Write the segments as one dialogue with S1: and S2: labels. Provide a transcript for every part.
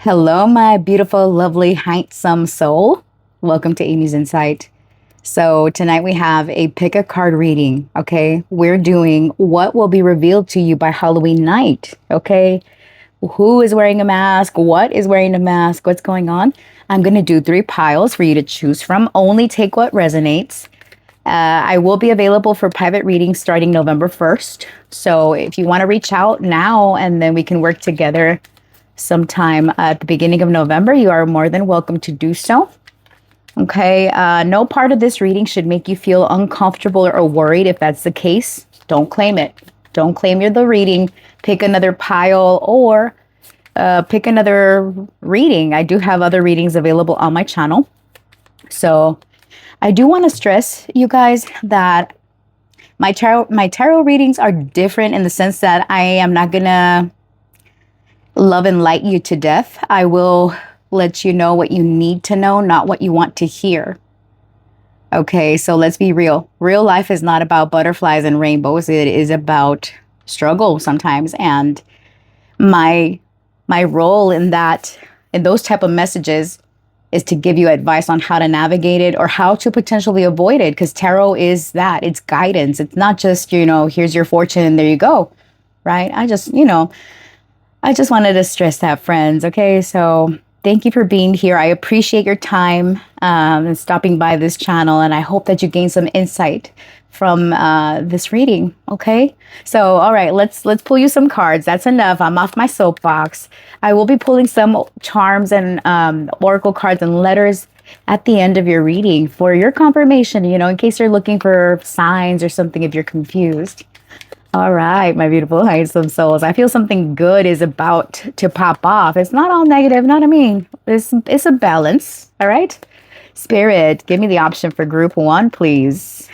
S1: Hello, my beautiful, lovely, handsome soul. Welcome to Amy's Insight. So, tonight we have a pick a card reading. Okay. We're doing what will be revealed to you by Halloween night. Okay. Who is wearing a mask? What is wearing a mask? What's going on? I'm going to do 3 piles for you to choose from. Only take what resonates. I will be available for private readings starting November 1st. So, if you want to reach out now and then we can work together sometime at the beginning of November, you are more than welcome to do so. Okay, no part of this reading should make you feel uncomfortable or worried. If that's the case, don't claim it. Don't claim you're the reading. Pick another pile or pick another reading. I do have other readings available on my channel. So I do want to stress, you guys, that my tarot readings are different in the sense that I am not going to love and light you to death. I will let you know what you need to know, not what you want to hear. Okay, so let's be real. Real life is not about butterflies and rainbows. It is about struggle sometimes. And my role in those type of messages is to give you advice on how to navigate it or how to potentially avoid it. Because tarot is that. It's guidance. It's not just, here's your fortune and there you go. Right? I just wanted to stress that, friends. Okay, so thank you for being here. I appreciate your time and stopping by this channel, and I hope that you gain some insight from this reading. Okay, so all right, let's pull you some cards. That's enough. I'm off my soapbox. I will be pulling some charms and oracle cards and letters at the end of your reading for your confirmation. In case you're looking for signs or something if you're confused. All right, my beautiful, handsome souls. I feel something good is about to pop off. It's not all negative, not it's a balance. All right. Spirit, give me the option for group 1, please.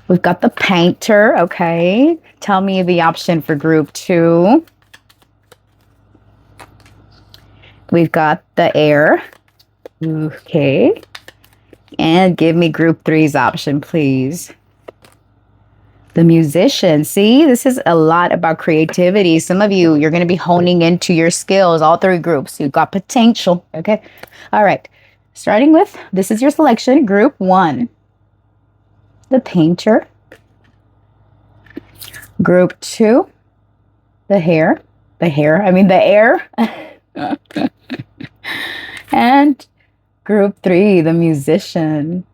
S1: We've got the painter. Okay. Tell me the option for group 2. We've got the air. Okay. And give me group 3's option, please. The musician. See, this is a lot about creativity. Some of you, you're going to be honing into your skills, all 3 groups. You've got potential. Okay. All right. Starting with, this is your selection, group 1. The painter. Group 2. The air. And group 3, the musician.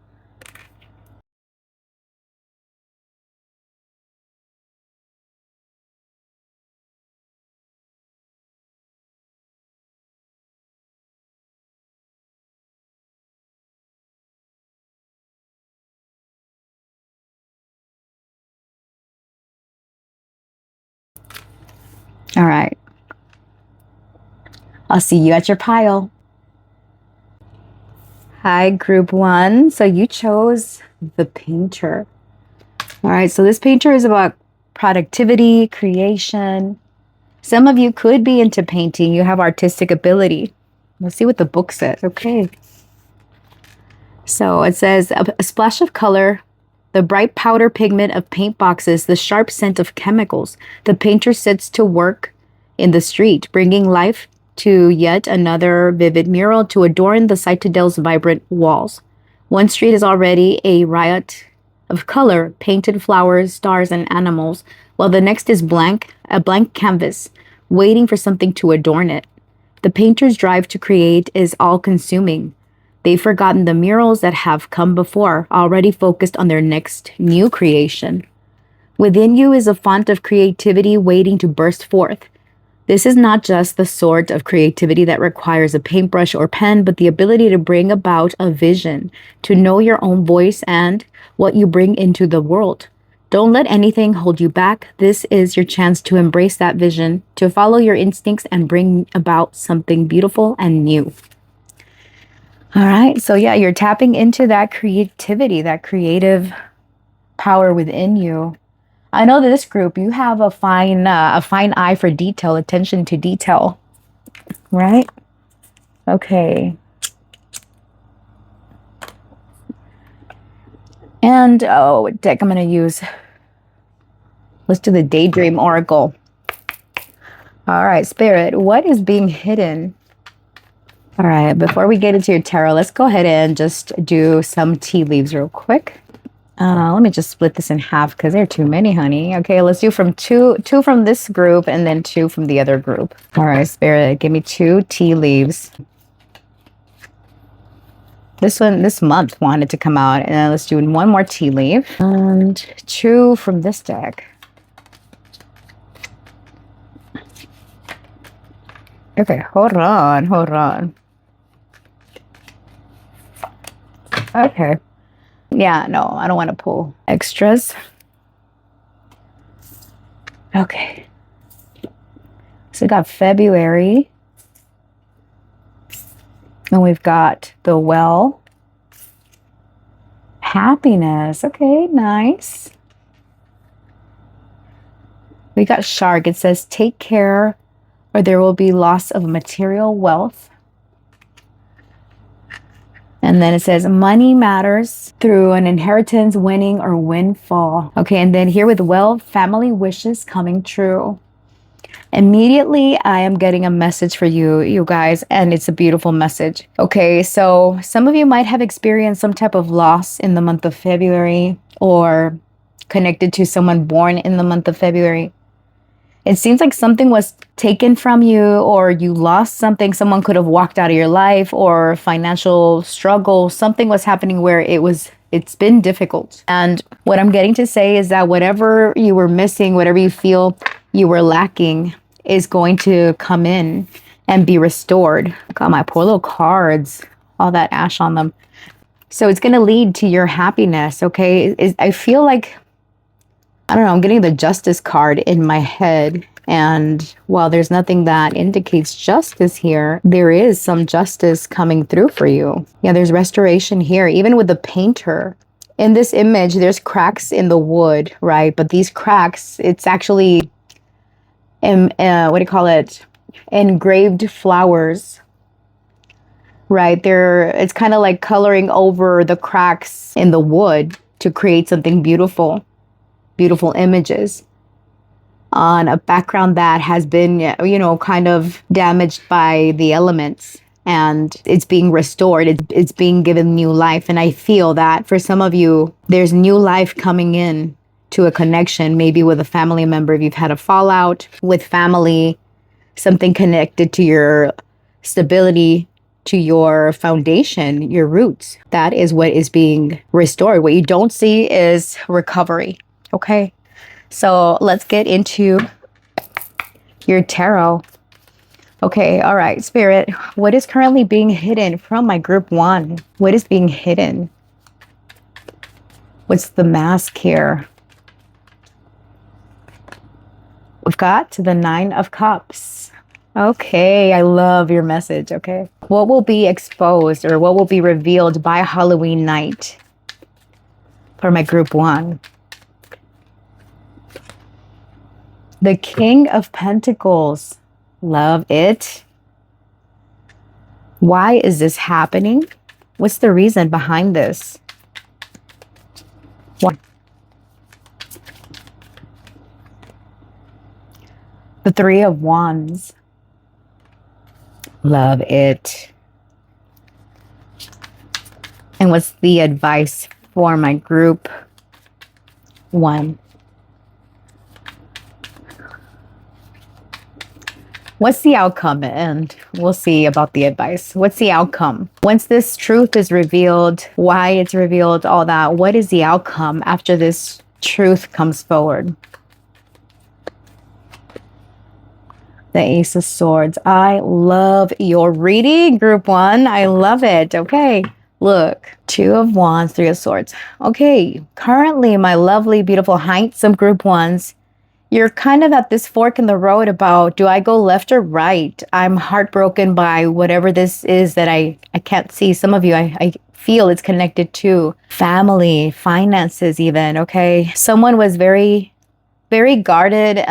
S1: All right. I'll see you at your pile. Hi, group 1. So you chose the painter. All right. So this painter is about productivity, creation. Some of you could be into painting. You have artistic ability. Let's see what the book says. Okay. So it says a splash of color, the bright powder pigment of paint boxes, the sharp scent of chemicals. The painter sets to work in the street, bringing life to yet another vivid mural to adorn the citadel's vibrant walls. One street is already a riot of color, painted flowers, stars, and animals, while the next is a blank canvas, waiting for something to adorn it. The painter's drive to create is all-consuming. They've forgotten the murals that have come before, already focused on their next new creation. Within you is a font of creativity waiting to burst forth. This is not just the sort of creativity that requires a paintbrush or pen, but the ability to bring about a vision, to know your own voice and what you bring into the world. Don't let anything hold you back. This is your chance to embrace that vision, to follow your instincts and bring about something beautiful and new. All right. So yeah, you're tapping into that creativity, that creative power within you. I know that this group, you have a fine eye for detail, attention to detail, right? Okay. And what deck I'm going to use? Let's do the Daydream Oracle. All right, Spirit, what is being hidden? All right, before we get into your tarot, let's go ahead and just do some tea leaves real quick. Let me just split this in half because there are too many, honey. Okay, let's do from two from this group and then 2 from the other group. All right, Spirit, give me 2 tea leaves. This month wanted to come out, and let's do 1 more tea leaf and 2 from this deck. Okay, hold on. Okay. Yeah, no, I don't want to pull extras. Okay. So we got February. And we've got the well. Happiness. Okay, nice. We got Shark. It says, take care or there will be loss of material wealth. And then it says, money matters through an inheritance, winning, or windfall. Okay, and then here with well, family wishes coming true. Immediately, I am getting a message for you guys, and it's a beautiful message. Okay, so some of you might have experienced some type of loss in the month of February or connected to someone born in the month of February. It seems like something was taken from you or you lost something. Someone could have walked out of your life or financial struggle. Something was happening where it's been difficult. And what I'm getting to say is that whatever you were missing, whatever you feel you were lacking is going to come in and be restored. Got my poor little cards, all that ash on them. So it's going to lead to your happiness, okay? I feel like, I don't know, I'm getting the Justice card in my head. And while there's nothing that indicates justice here, there is some justice coming through for you. Yeah, there's restoration here, even with the painter. In this image, there's cracks in the wood, right? But these cracks, it's actually, what do you call it? Engraved flowers, right? It's kind of like coloring over the cracks in the wood to create something beautiful. Beautiful images on a background that has been, kind of damaged by the elements, and it's being restored. It's being given new life. And I feel that for some of you, there's new life coming in to a connection, maybe with a family member. If you've had a fallout with family, something connected to your stability, to your foundation, your roots, that is what is being restored. What you don't see is recovery. Okay, so let's get into your tarot. Okay, all right, Spirit, what is currently being hidden from my group 1? What is being hidden? What's the mask here? We've got the 9 of Cups. Okay, I love your message, okay? What will be exposed or what will be revealed by Halloween night for my group 1? The King of Pentacles. Love it. Why is this happening? What's the reason behind this? What? The 3 of Wands. Love it. And what's the advice for my group 1? What's the outcome? And we'll see about the advice. What's the outcome? Once this truth is revealed, why it's revealed, all that, what is the outcome after this truth comes forward? The Ace of Swords. I love your reading, group 1. I love it. Okay, look. 2 of Wands, 3 of Swords. Okay, currently, my lovely, beautiful, handsome group 1s, you're kind of at this fork in the road about, do I go left or right? I'm heartbroken by whatever this is that I can't see. Some of you, I feel it's connected to family, finances even, okay? Someone was very, very guarded.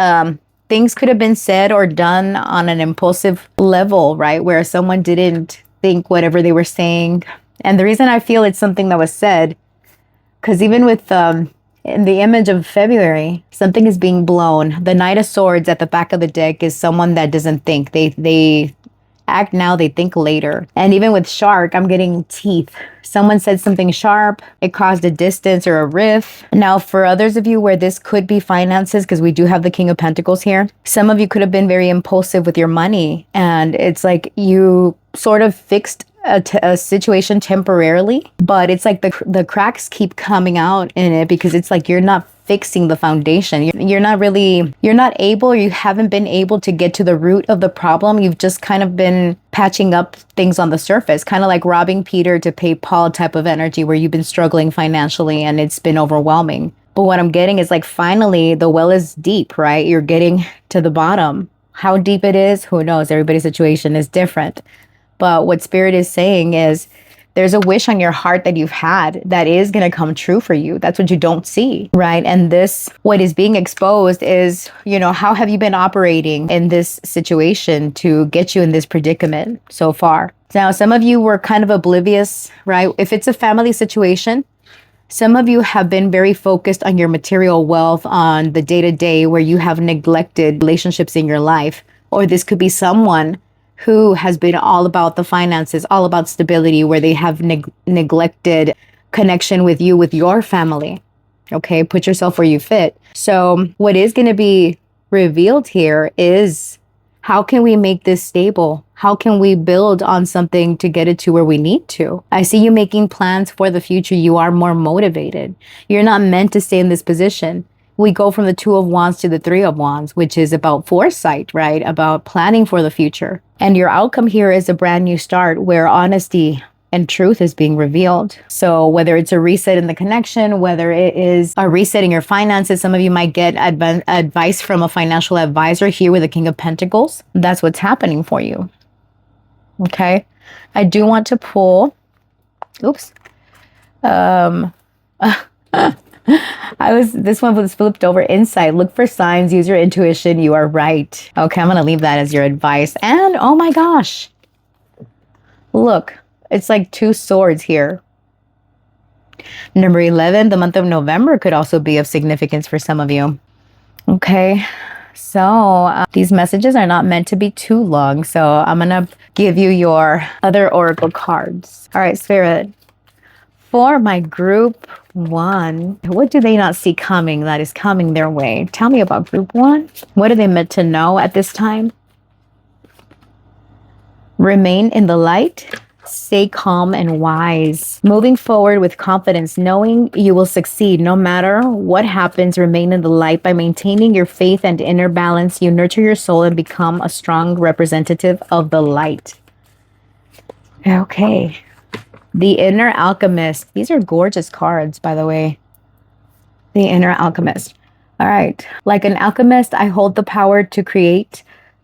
S1: Things could have been said or done on an impulsive level, right? Where someone didn't think whatever they were saying. And the reason I feel it's something that was said, because even with In the image of February, something is being blown. The Knight of Swords at the back of the deck is someone that doesn't think. They act now, they think later. And even with shark, I'm getting teeth. Someone said something sharp, it caused a distance or a rift. Now, for others of you where this could be finances, because we do have the King of Pentacles here, some of you could have been very impulsive with your money. And it's like you sort of fixed a situation temporarily, but it's like the cracks keep coming out in it because it's like you're not fixing the foundation. You're not able, or you haven't been able to get to the root of the problem. You've just kind of been patching up things on the surface, kind of like robbing Peter to pay Paul type of energy, where you've been struggling financially and it's been overwhelming. But what I'm getting is like, finally, the well is deep, right? You're getting to the bottom. How deep it is, who knows? Everybody's situation is different. But what Spirit is saying is there's a wish on your heart that you've had that is going to come true for you. That's what you don't see, right? And this, what is being exposed is, how have you been operating in this situation to get you in this predicament so far? Now, some of you were kind of oblivious, right? If it's a family situation, some of you have been very focused on your material wealth, on the day-to-day, where you have neglected relationships in your life. Or this could be someone who has been all about the finances, all about stability, where they have neglected connection with you, with your family. Okay, put yourself where you fit. So what is going to be revealed here is, how can we make this stable? How can we build on something to get it to where we need to? I see you making plans for the future. You are more motivated. You're not meant to stay in this position. We go from the Two of Wands to the Three of Wands, which is about foresight, right? About planning for the future. And your outcome here is a brand new start, where honesty and truth is being revealed. So whether it's a reset in the connection, whether it is a reset in your finances, some of you might get advice from a financial advisor here with the King of Pentacles. That's what's happening for you. Okay. I do want to pull, oops. This one was flipped over. Insight. Look for signs. Use your intuition. You are right. Okay, I'm going to leave that as your advice. And oh my gosh. Look, it's like two swords here. Number 11, the month of November could also be of significance for some of you. Okay. So these messages are not meant to be too long. So I'm going to give you your other oracle cards. All right, Spirit. For my group 1, what do they not see coming that is coming their way? Tell me about group 1. What are they meant to know at this time? Remain in the light. Stay calm and wise. Moving forward with confidence, knowing you will succeed no matter what happens. Remain in the light. By maintaining your faith and inner balance, you nurture your soul and become a strong representative of the light. Okay. The Inner Alchemist. These are gorgeous cards, by the way. The Inner Alchemist. All right. Like an alchemist, I hold the power to create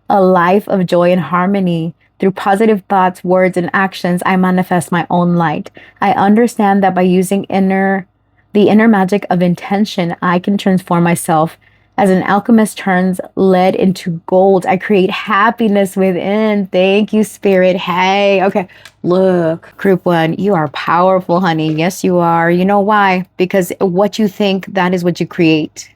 S1: a life of joy and harmony. Through positive thoughts, words, and actions, I manifest my own light. I understand that by using the inner magic of intention, I can transform myself. As an alchemist turns lead into gold, I create happiness within. Thank you, Spirit. Hey, okay. Look, group 1, you are powerful, honey. Yes, you are. You know why? Because what you think, that is what you create.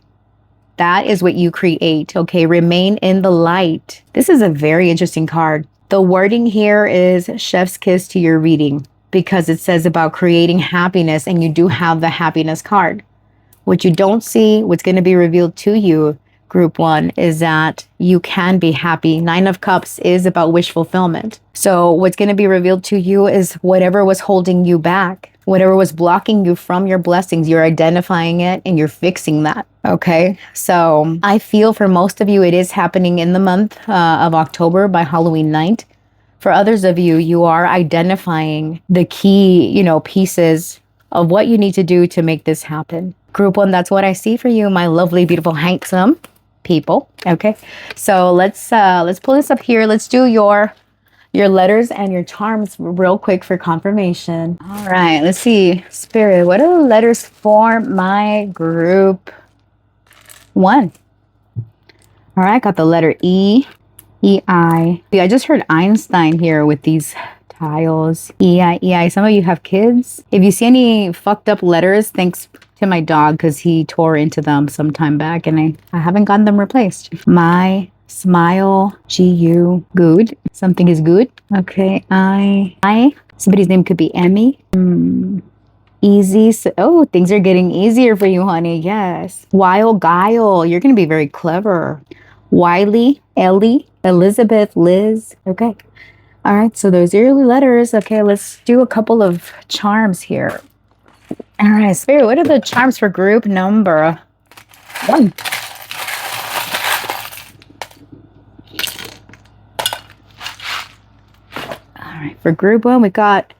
S1: That is what you create. Okay, remain in the light. This is a very interesting card. The wording here is chef's kiss to your reading, because it says about creating happiness, and you do have the happiness card. What you don't see, what's going to be revealed to you, group 1, is that you can be happy. 9 of Cups is about wish fulfillment. So what's going to be revealed to you is whatever was holding you back, whatever was blocking you from your blessings, you're identifying it and you're fixing that. Okay. So I feel for most of you, it is happening in the month of October by Halloween night. For others of you, you are identifying the key, pieces of what you need to do to make this happen. Group 1, that's what I see for you, my lovely, beautiful, handsome people. Okay, so let's pull this up here. Let's do your letters and your charms real quick for confirmation. All right, let's see. Spirit, what are the letters for my group 1? All right, got the letter E, E-I. I just heard Einstein here with these tiles. E-I, E-I. Some of you have kids. If you see any fucked up letters, thanks to my dog because he tore into them some time back and I haven't gotten them replaced. My smile, GU, good. Something is good. Okay, somebody's name could be Emmy. Easy. Oh, things are getting easier for you, honey. Yes. Wild Guile. You're going to be very clever. Wiley, Ellie, Elizabeth, Liz. Okay. All right. So those are your letters. Okay. Let's do a couple of charms here. All right. Spirit, what are the charms for group number 1? All right. For group 1, we got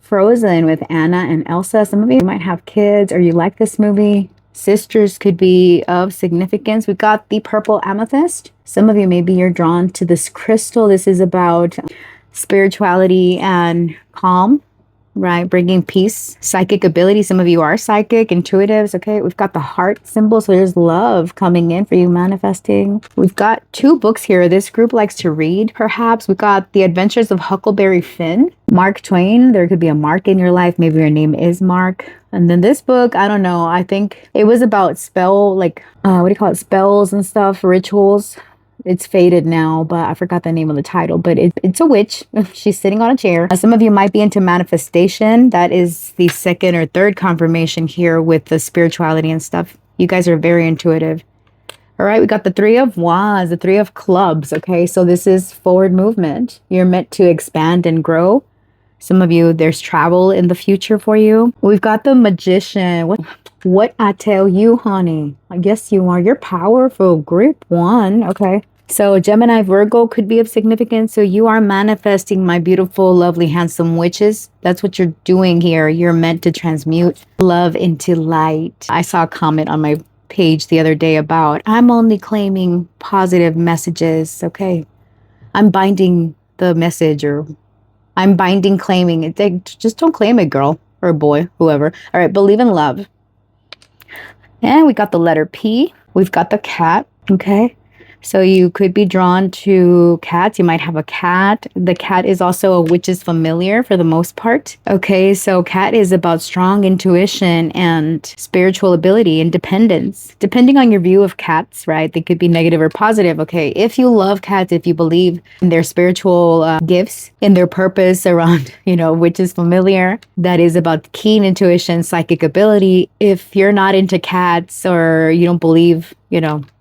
S1: Frozen with Anna and Elsa. Some of you might have kids or you like this movie. Sisters could be of significance. We got the purple amethyst. Some of you, maybe you're drawn to this crystal. This is about spirituality and calm, right? Bringing peace, psychic ability. Some of you are psychic, intuitives. Okay, we've got the heart symbol. So there's love coming in for you, manifesting. We've got 2 books here. This group likes to read, perhaps. We've got The Adventures of Huckleberry Finn. Mark Twain. There could be a Mark in your life. Maybe your name is Mark. And then this book, I don't know. I think it was about spells and stuff, rituals. It's faded now, but I forgot the name of the title. But it's a witch. She's sitting on a chair. Some of you might be into manifestation. That is the 2nd or 3rd confirmation here with the spirituality and stuff. You guys are very intuitive. All right, we got the 3 of Wands, the 3 of Clubs. Okay, so this is forward movement. You're meant to expand and grow. Some of you, there's travel in the future for you. We've got the Magician. What I tell you, honey. I guess you are. You're powerful. Group 1. Okay. So Gemini, Virgo could be of significance. So you are manifesting, my beautiful, lovely, handsome witches. That's what you're doing here. You're meant to transmute love into light. I saw a comment on my page the other day about, I'm only claiming positive messages. Okay. I'm binding the message, or I'm binding claiming it. Just don't claim it, girl or boy, whoever. All right. Believe in love. And we got the letter P. We've got the cat. Okay. So you could be drawn to cats. You might have a cat. The cat is also a witch's familiar for the most part. Okay, so cat is about strong intuition and spiritual ability, independence. Depending on your view of cats, right? They could be negative or positive. Okay, if you love cats, if you believe in their spiritual gifts, in their purpose around, witch's familiar, that is about keen intuition, psychic ability. If you're not into cats or you don't believe,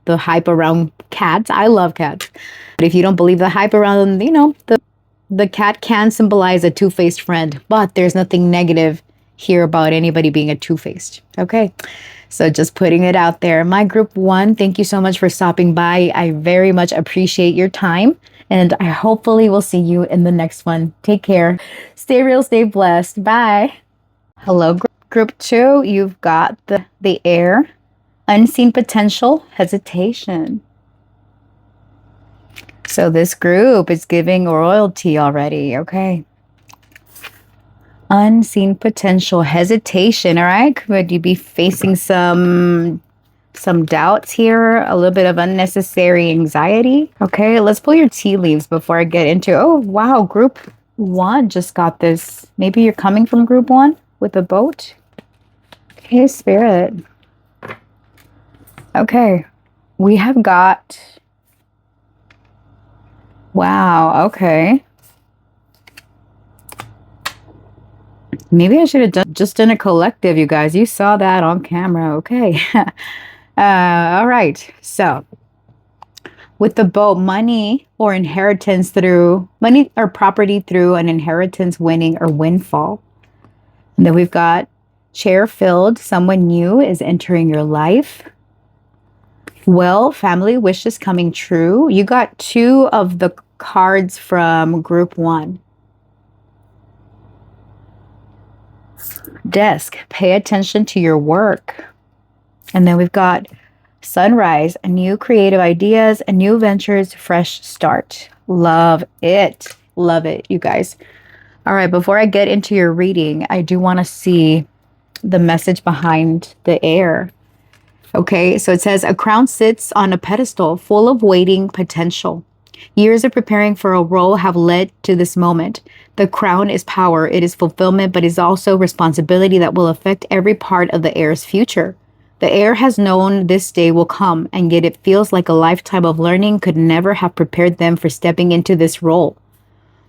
S1: the hype around cats. I love cats. But if you don't believe the hype around, the cat can symbolize a two-faced friend, but there's nothing negative here about anybody being a two-faced. Okay. So just putting it out there. My group 1, thank you so much for stopping by. I very much appreciate your time, and I hopefully will see you in the next one. Take care. Stay real, stay blessed. Bye. Hello, group 2. You've got the air. Unseen potential, hesitation. So this group is giving royalty already. Okay. Unseen potential, hesitation. All right. Could you be facing some doubts here? A little bit of unnecessary anxiety. Okay. Let's pull your tea leaves before I get into. Oh, wow. Group 1 just got this. Maybe you're coming from group 1 with a boat. Okay, Spirit. Okay, we have got, wow, okay. Maybe I should have just done a collective, you guys. You saw that on camera, okay. All right, so with the boat, money or inheritance through, money or property through an inheritance, winning or windfall. And then we've got chair filled, someone new is entering your life. Well, family wishes coming true. You got 2 of the cards from group 1. Desk, pay attention to your work. And then we've got sunrise, new creative ideas, new ventures, fresh start. Love it. Love it, you guys. All right, before I get into your reading, I do want to see the message behind the air. Okay, so it says, a crown sits on a pedestal full of waiting potential. Years of preparing for a role have led to this moment. The crown is power, it is fulfillment, but is also responsibility that will affect every part of the heir's future. The heir has known this day will come, and yet it feels like a lifetime of learning could never have prepared them for stepping into this role.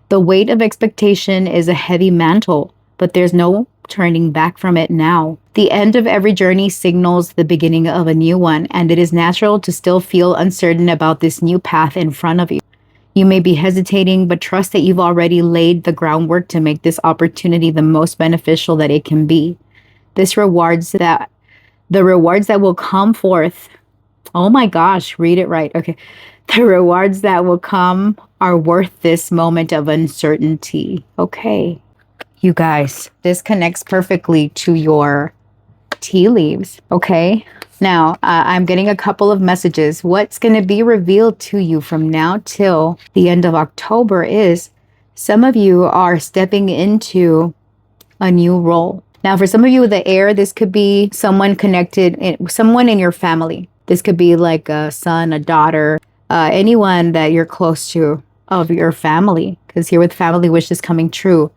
S1: The weight of expectation is a heavy mantle, but there's no turning back from it now. The end of every journey signals the beginning of a new one, and it is natural to still feel uncertain about this new path in front of you. You may be hesitating, but trust that you've already laid the groundwork to make this opportunity the most beneficial that it can be. The rewards that will come forth. Oh my gosh, read it right. Okay. The rewards that will come are worth this moment of uncertainty. Okay. You guys, this connects perfectly to your tea leaves. Okay. Now, I'm getting a couple of messages. What's going to be revealed to you from now till the end of October is some of you are stepping into a new role. Now, for some of you with the air, this could be someone connected, someone in your family. This could be like a son, a daughter, anyone that you're close to of your family. Because here with family wishes coming true.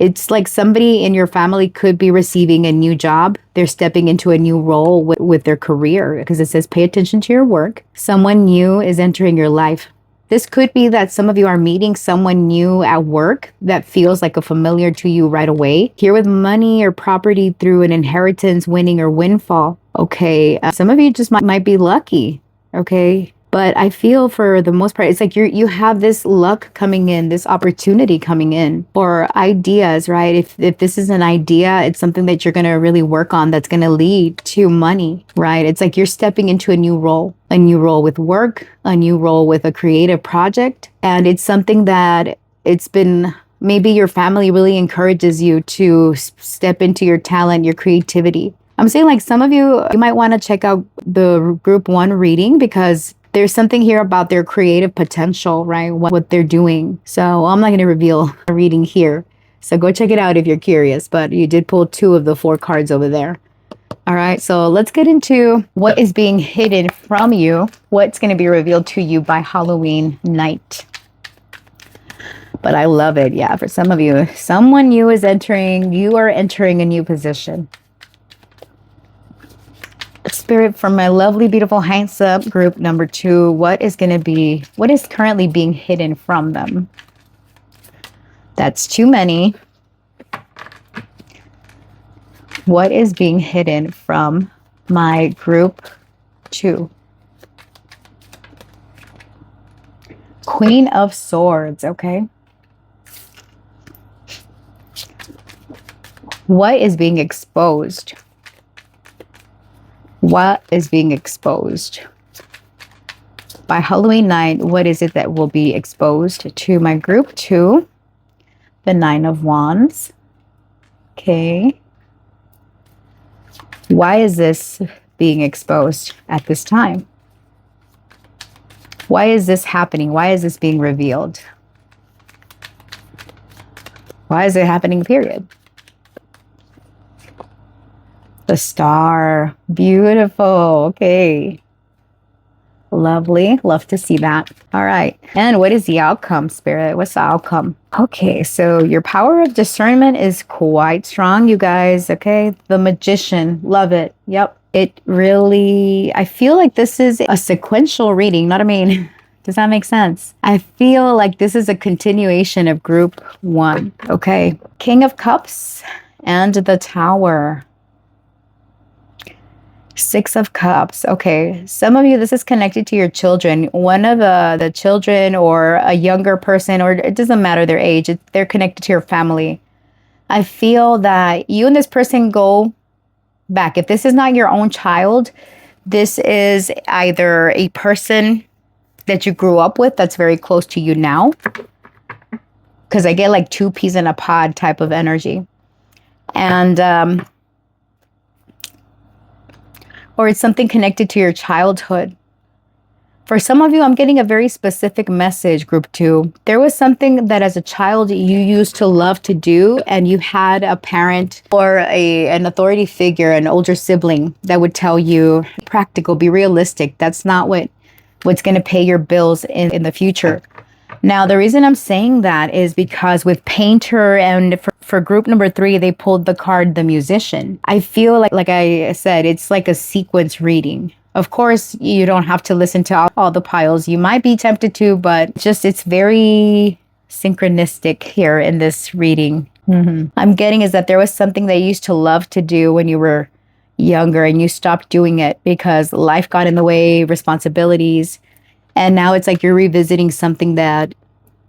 S1: It's like somebody in your family could be receiving a new job. They're stepping into a new role with their career because it says pay attention to your work. Someone new is entering your life. This could be that some of you are meeting someone new at work that feels like a familiar to you right away. Here with money or property through an inheritance, winning or windfall. Okay, some of you just might be lucky. Okay. But I feel for the most part, it's like you have this luck coming in, this opportunity coming in, or ideas, right? If this is an idea, it's something that you're going to really work on that's going to lead to money, right? It's like you're stepping into a new role with work, a new role with a creative project. And it's something that it's been, maybe your family really encourages you to step into your talent, your creativity. I'm saying like some of you might want to check out the group 1 reading because there's something here about their creative potential, right? What they're doing. So I'm not going to reveal a reading here. So go check it out if you're curious. But you did pull 2 of the 4 cards over there. All right. So let's get into what is being hidden from you. What's going to be revealed to you by Halloween night. But I love it. Yeah. For some of you, someone new is entering. You are entering a new position. Spirit, from my lovely, beautiful, handsome group number 2, what is currently being hidden from them? That's too many. What is being hidden from my group 2? Queen of Swords, okay. What is being exposed? What is being exposed? By Halloween night, what is it that will be exposed to my group 2? The 9 of Wands. Okay. Why is this being exposed at this time? Why is this happening? Why is this being revealed? Why is it happening, period? The Star. Beautiful. Okay. Lovely. Love to see that. All right. And what is the outcome, Spirit? What's the outcome? Okay. So your power of discernment is quite strong, you guys. Okay. The Magician. Love it. Yep. It really, I feel like this is a sequential reading. Know what I mean? Does that make sense? I feel like this is a continuation of group 1. Okay. King of Cups and the Tower. 6 of Cups. Okay. Some of you, this is connected to your children. One of the children or a younger person, or it doesn't matter their age, they're connected to your family. I feel that you and this person go back. If this is not your own child, this is either a person that you grew up with that's very close to you now. Because I get like 2 peas in a pod type of energy. And, or it's something connected to your childhood. For some of you, I'm getting a very specific message, group 2. There was something that as a child you used to love to do, and you had a parent or an authority figure, an older sibling that would tell you, practical, be realistic. That's not what's going to pay your bills in the future. Now, the reason I'm saying that is because with Painter and for group number 3, they pulled the card, the Musician. I feel like I said, it's like a sequence reading. Of course, you don't have to listen to all the piles. You might be tempted to, but just it's very synchronistic here in this reading. I'm getting is that there was something that you used to love to do when you were younger and you stopped doing it because life got in the way, responsibilities. And now it's like you're revisiting something that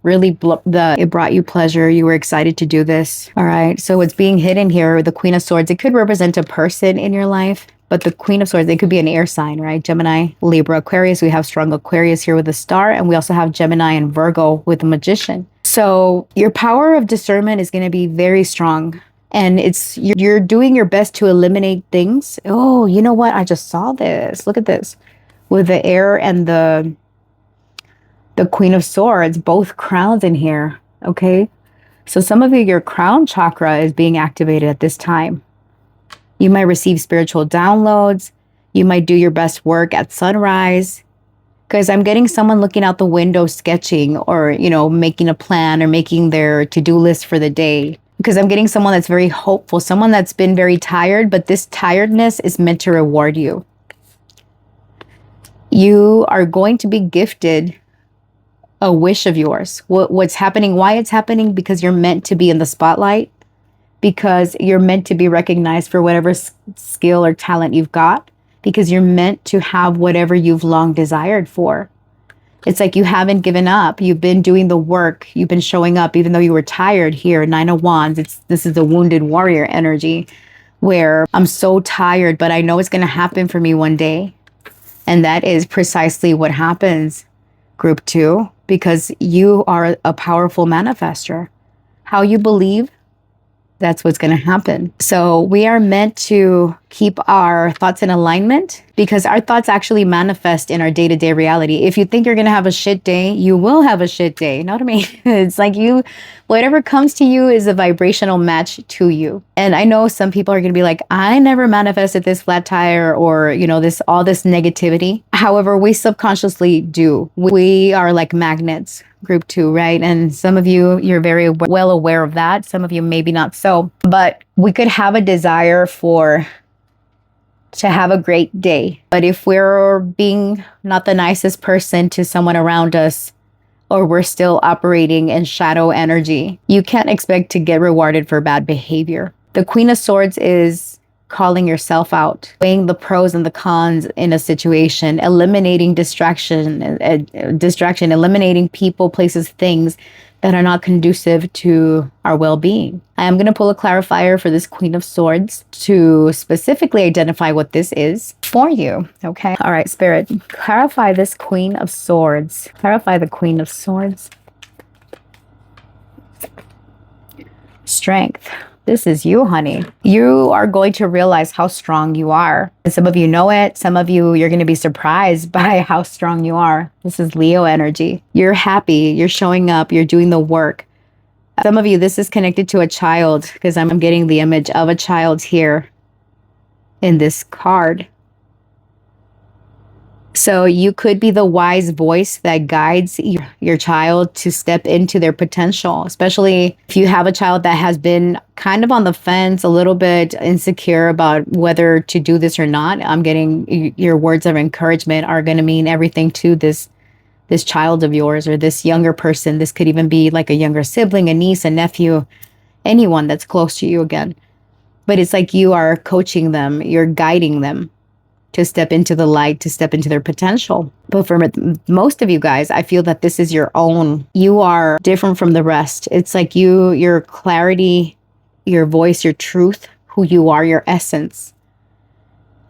S1: really it brought you pleasure. You were excited to do this. All right. So what's being hidden here, the Queen of Swords, it could represent a person in your life, but the Queen of Swords, it could be an air sign, right? Gemini, Libra, Aquarius. We have strong Aquarius here with a star, and we also have Gemini and Virgo with the Magician. So your power of discernment is going to be very strong. And you're doing your best to eliminate things. Oh, you know what? I just saw this. Look at this. With the air and the Queen of Swords, both crowns in here, okay? So some of you, your crown chakra is being activated at this time. You might receive spiritual downloads. You might do your best work at sunrise. Because I'm getting someone looking out the window sketching or, making a plan or making their to-do list for the day. Because I'm getting someone that's very hopeful, someone that's been very tired, but this tiredness is meant to reward you. You are going to be gifted a wish of yours. What's happening, why it's happening, because you're meant to be in the spotlight, because you're meant to be recognized for whatever skill or talent you've got, because you're meant to have whatever you've long desired for. It's like you haven't given up. You've been doing the work. You've been showing up, even though you were tired here. 9 of Wands. This is the wounded warrior energy where I'm so tired, but I know it's going to happen for me one day. And that is precisely what happens, group 2, because you are a powerful manifester. How you believe, that's what's going to happen. So we are meant to keep our thoughts in alignment because our thoughts actually manifest in our day-to-day reality. If you think you're going to have a shit day, you will have a shit day. You know what I mean? It's like whatever comes to you is a vibrational match to you. And I know some people are going to be like, I never manifested this flat tire or, all this negativity. However, we subconsciously do. We are like magnets. Group 2, right? And some of you, you're very well aware of that. Some of you, maybe not so. But we could have a desire to have a great day. But if we're being not the nicest person to someone around us, or we're still operating in shadow energy, you can't expect to get rewarded for bad behavior. The Queen of Swords is calling yourself out, weighing the pros and the cons in a situation, eliminating distraction, eliminating people, places, things that are not conducive to our well-being. I am going to pull a clarifier for this Queen of Swords to specifically identify what this is for you. Okay. All right, Spirit, clarify this Queen of Swords. Clarify the Queen of Swords. Strength. This is you, honey. You are going to realize how strong you are. And some of you know it. Some of you, you're going to be surprised by how strong you are. This is Leo energy. You're happy. You're showing up. You're doing the work. Some of you, this is connected to a child because I'm getting the image of a child here in this card. So you could be the wise voice that guides your child to step into their potential, especially if you have a child that has been kind of on the fence, a little bit insecure about whether to do this or not. I'm getting your words of encouragement are going to mean everything to this child of yours or this younger person. This could even be like a younger sibling, a niece, a nephew, anyone that's close to you again. But it's like you are coaching them, you're guiding them to step into the light, to step into their potential. But for most of you guys, I feel that this is your own. You are different from the rest. It's like your clarity, your voice, your truth, who you are, your essence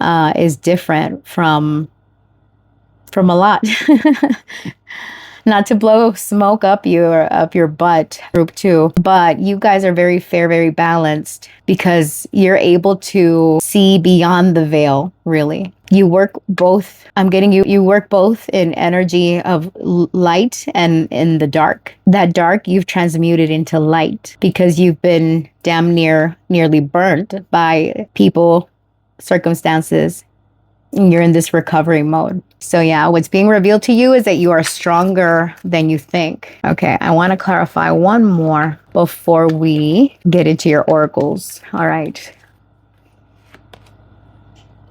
S1: is different from a lot. Not to blow smoke up your butt, group 2, but you guys are very fair, very balanced because you're able to see beyond the veil, really. You work both. I'm getting you work both in energy of light and in the dark. That dark you've transmuted into light because you've been damn nearly burnt by people, circumstances, You're in this recovery mode. So yeah, what's being revealed to you is that you are stronger than you think. Okay, I want to clarify one more before we get into your oracles. All right.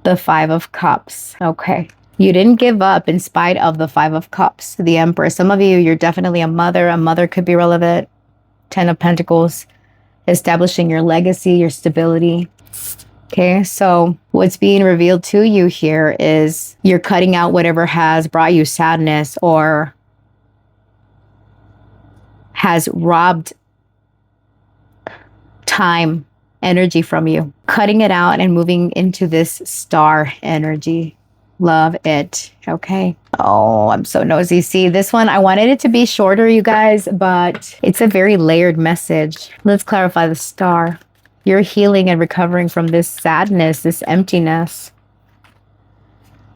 S1: The Five of Cups. Okay. You didn't give up in spite of the Five of Cups, the Emperor. Some of you, you're definitely a mother. A mother could be relevant. Ten of Pentacles, establishing your legacy, your stability. Okay, so what's being revealed to you here is you're cutting out whatever has brought you sadness or has robbed time, energy from you. Cutting it out and moving into this star energy. Love it. Okay. Oh, I'm so nosy. See, this one, I wanted it to be shorter, you guys, but it's a very layered message. Let's clarify the star. You're healing and recovering from this sadness, this emptiness.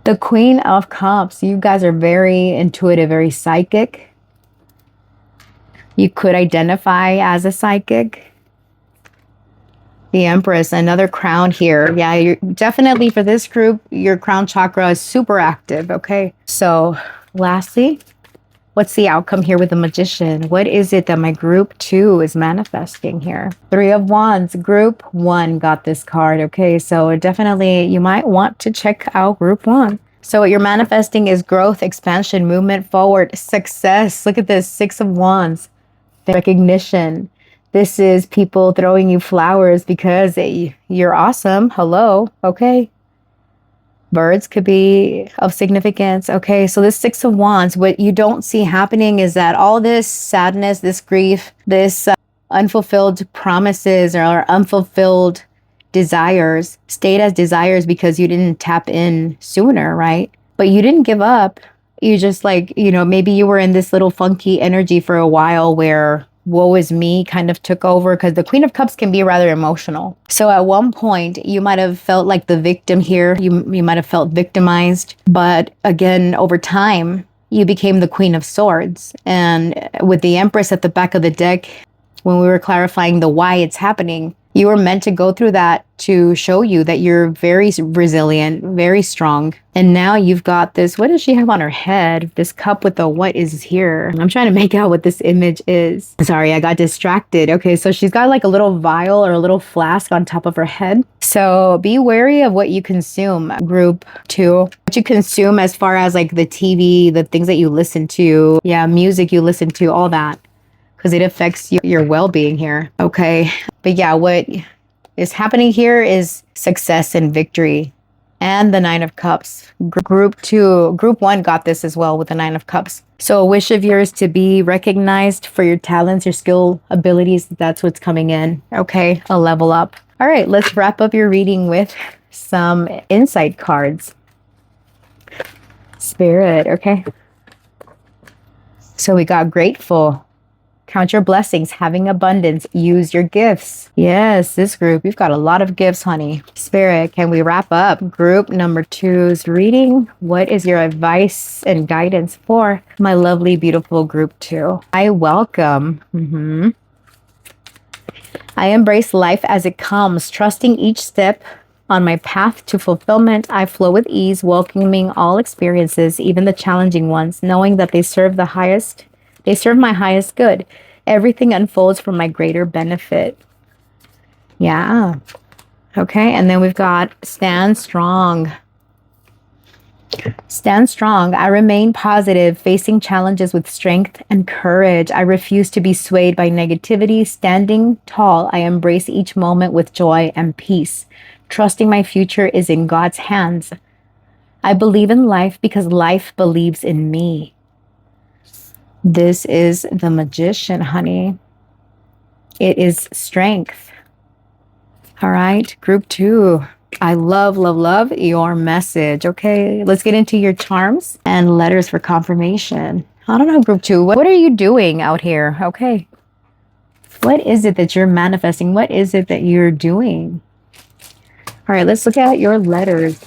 S1: The Queen of Cups. You guys are very intuitive, very psychic. You could identify as a psychic. The Empress, another crown here. Yeah, you're definitely, for this group, your crown chakra is super active, okay? So lastly, what's the outcome here with the Magician? What is it that my group 2 is manifesting here? Three of Wands, group 1 got this card, okay? So definitely you might want to check out group 1. So what you're manifesting is growth, expansion, movement forward, success. Look at this, 6 of Wands, recognition. This is people throwing you flowers because you're awesome. Hello. Okay. Birds could be of significance. Okay. So this 6 of Wands, what you don't see happening is that all this sadness, this grief, this unfulfilled promises or unfulfilled desires stayed as desires because you didn't tap in sooner, right? But you didn't give up. You just like, maybe you were in this little funky energy for a while where woe is me kind of took over, because the Queen of Cups can be rather emotional. So at one point you might have felt like the victim here. You might have felt victimized, but again, over time, you became the Queen of Swords. And with the Empress at the back of the deck, when we were clarifying the why it's happening, you were meant to go through that to show you that you're very resilient, very strong. And now you've got this, what does she have on her head? This cup with the what is here? I'm trying to make out what this image is. Sorry, I got distracted. Okay, so she's got like a little vial or a little flask on top of her head. So be wary of what you consume, group 2. What you consume as far as like the TV, the things that you listen to, music you listen to, all that. Because it affects your well-being here, okay? But yeah, what is happening here is success and victory. And the 9 of Cups. Group 1 got this as well with the 9 of Cups. So a wish of yours to be recognized for your talents, your skill, abilities. That's what's coming in, okay? A level up. All right, let's wrap up your reading with some insight cards. Spirit, okay? So we got grateful. Count your blessings, having abundance, use your gifts. Yes, this group, you've got a lot of gifts, honey. Spirit, can we wrap up group number 2's reading? What is your advice and guidance for my lovely, beautiful group 2? I welcome. I embrace life as it comes, trusting each step on my path to fulfillment. I flow with ease, welcoming all experiences, even the challenging ones, knowing that they serve my highest good. Everything unfolds for my greater benefit. Yeah. Okay. And then we've got stand strong. Stand strong. I remain positive, facing challenges with strength and courage. I refuse to be swayed by negativity. Standing tall, I embrace each moment with joy and peace. Trusting my future is in God's hands. I believe in life because life believes in me. This is the Magician, honey. It is strength. All right, group 2. I love, love, love your message. Okay, let's get into your charms and letters for confirmation. I don't know, group 2. What are you doing out here? Okay. What is it that you're manifesting? What is it that you're doing? All right, let's look at your letters.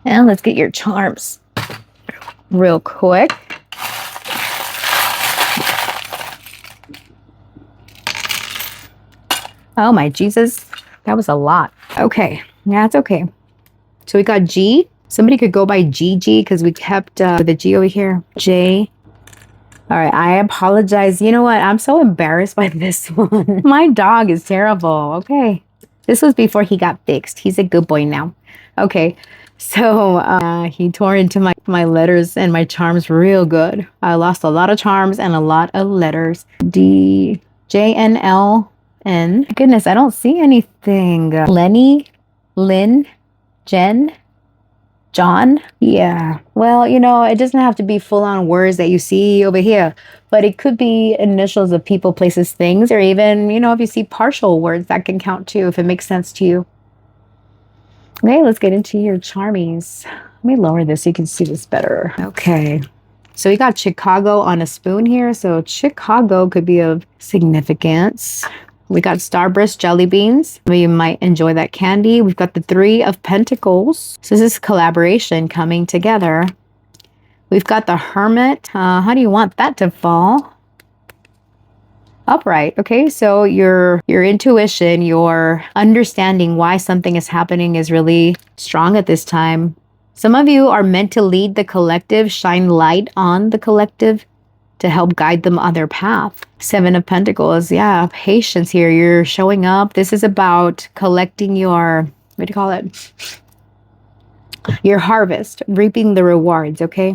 S1: And let's get your charms real quick. Oh my Jesus. That was a lot. Okay. That's okay. So we got G. Somebody could go by GG because we kept the G over here. J. All right. I apologize. You know what? I'm so embarrassed by this one. My dog is terrible. Okay. This was before he got fixed. He's a good boy now. Okay. So he tore into my letters and my charms real good. I lost a lot of charms and a lot of letters. D, J, N, L, N. Goodness, I don't see anything. Lenny, Lynn, Jen, John. Yeah. Well, you know, it doesn't have to be full on words that you see over here, but it could be initials of people, places, things, or even, you know, if you see partial words, that can count too, if it makes sense to you. Okay, let's get into your charmies. Let me lower this so you can see this better. Okay. So we got Chicago on a spoon here. So Chicago could be of significance. We got Starburst jelly beans. You might enjoy that candy. We've got the 3 of Pentacles. So this is collaboration coming together. We've got the Hermit. How do you want that to fall? Upright. Okay, so your intuition, your understanding why something is happening is really strong at this time. Some of you are meant to lead the collective, shine light on the collective to help guide them on their path. 7 of Pentacles. Yeah, patience here. You're showing up. This is about collecting your, what do you call it? Your harvest, reaping the rewards, okay?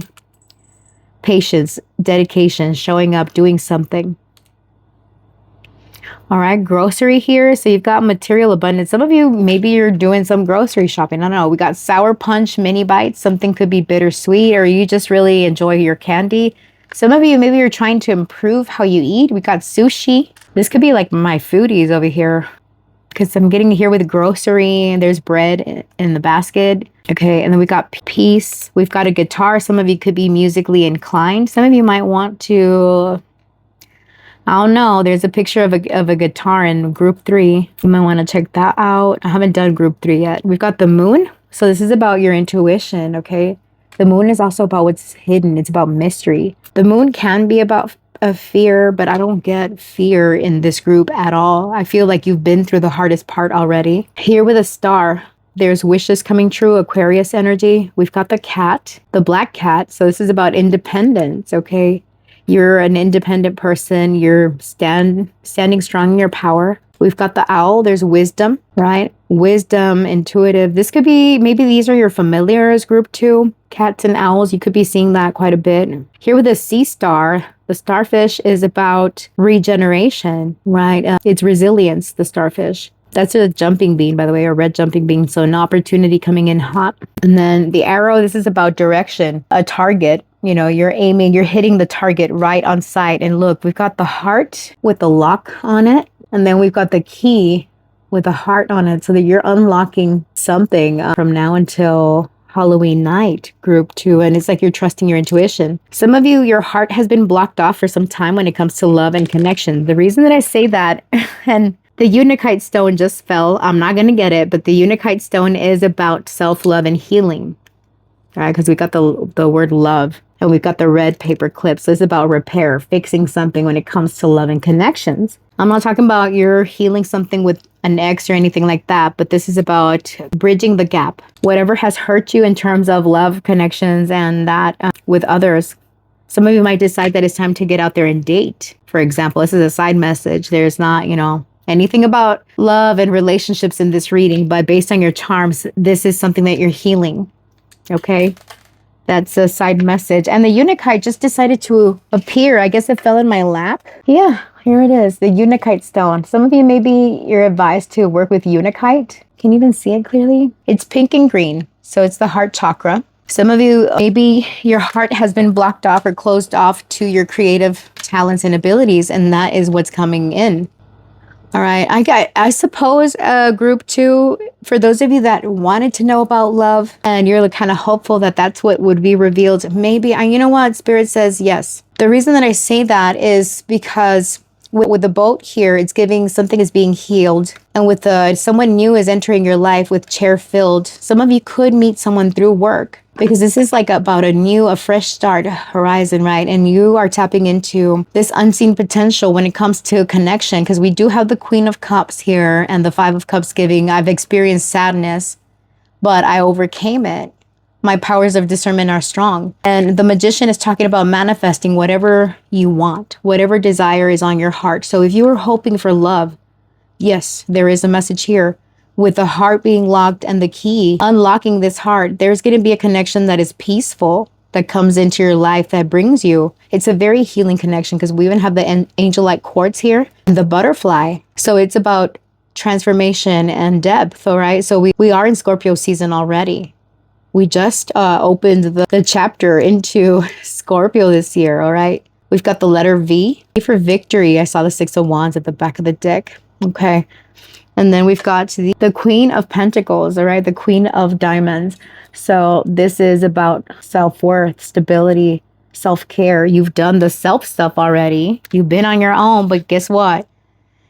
S1: Patience, dedication, showing up, doing something. All right, grocery here. So you've got material abundance. Some of you, maybe you're doing some grocery shopping. I don't know. We got sour punch, mini bites. Something could be bittersweet, or you just really enjoy your candy. Some of you, maybe you're trying to improve how you eat. We got sushi. This could be like my foodies over here, because I'm getting here with grocery and there's bread in the basket. Okay, and then we got peace. We've got a guitar. Some of you could be musically inclined. Some of you might want to, I don't know. There's a picture of a guitar in group 3. You might want to check that out. I haven't done group 3 yet. We've got the moon. So this is about your intuition, okay? The moon is also about what's hidden. It's about mystery. The moon can be about a fear, but I don't get fear in this group at all. I feel like you've been through the hardest part already. Here with a star, there's wishes coming true, Aquarius energy. We've got the cat, the black cat. So this is about independence, okay? You're an independent person. You're standing strong in your power. We've got the owl. There's wisdom, right? Wisdom, intuitive. This could be, maybe these are your familiars, group 2. Cats and owls, you could be seeing that quite a bit. Here with a sea star, the starfish is about regeneration, right? It's resilience, the starfish. That's a jumping bean, by the way, a red jumping bean. So an opportunity coming in hot. And then the arrow, this is about direction, a target. You know, you're aiming, you're hitting the target right on sight. And look, we've got the heart with the lock on it. And then we've got the key with a heart on it, so that you're unlocking something from now until Halloween night, group 2. And it's like you're trusting your intuition. Some of you, your heart has been blocked off for some time when it comes to love and connection. The reason that I say that, and the Unakite stone just fell. I'm not going to get it, but the Unakite stone is about self-love and healing. All right, because we got the word love. And we've got the red paper clip. So it's about repair, fixing something when it comes to love and connections. I'm not talking about you're healing something with an ex or anything like that, but this is about bridging the gap. Whatever has hurt you in terms of love, connections, and that with others. Some of you might decide that it's time to get out there and date. For example, this is a side message. There's not, you know, anything about love and relationships in this reading, but based on your charms, this is something that you're healing. Okay? That's a side message. And the Unakite just decided to appear. I guess it fell in my lap. Yeah, here it is. The Unakite stone. Some of you, maybe you're advised to work with Unakite. Can you even see it clearly? It's pink and green. So it's the heart chakra. Some of you, maybe your heart has been blocked off or closed off to your creative talents and abilities. And that is what's coming in. All right, I suppose group 2, for those of you that wanted to know about love and you're kind of hopeful that that's what would be revealed, maybe, you know what, Spirit says yes. The reason that I say that is because with the boat here, it's giving something is being healed. And with someone new is entering your life with chair filled, some of you could meet someone through work. because this is like about a fresh start horizon, right? And you are tapping into this unseen potential when it comes to connection, because we do have the Queen of Cups here and the Five of Cups giving, I've experienced sadness, but I overcame it. My powers of discernment are strong. And the Magician is talking about manifesting whatever you want, whatever desire is on your heart. So if you are hoping for love, yes, there is a message here. With the heart being locked and the key unlocking this heart, there's going to be a connection that is peaceful that comes into your life that brings you. It's a very healing connection, because we even have the angel-like quartz here, and the butterfly. So it's about transformation and depth, all right? So we are in Scorpio season already. We just opened the chapter into Scorpio this year, all right? We've got the letter V for victory. I saw the Six of Wands at the back of the deck. Okay. And then we've got the Queen of Pentacles, all right? The Queen of Diamonds. So this is about self-worth, stability, self-care. You've done the self stuff already. You've been on your own, but guess what?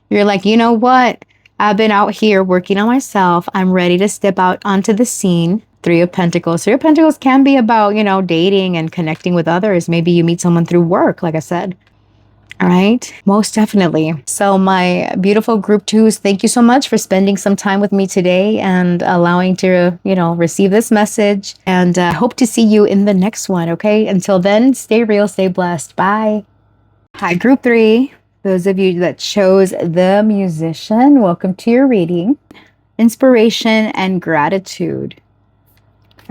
S1: You're like, you know what? I've been out here working on myself. I'm ready to step out onto the scene. Three of Pentacles. Three of Pentacles can be about, dating and connecting with others. Maybe you meet someone through work, like I said. All right, most definitely. So my beautiful group twos, thank you so much for spending some time with me today and allowing to, receive this message. And I hope to see you in the next one, okay? Until then, stay real, stay blessed. Bye. Hi, group three. Those of you that chose the Musician, welcome to your reading. Inspiration and gratitude.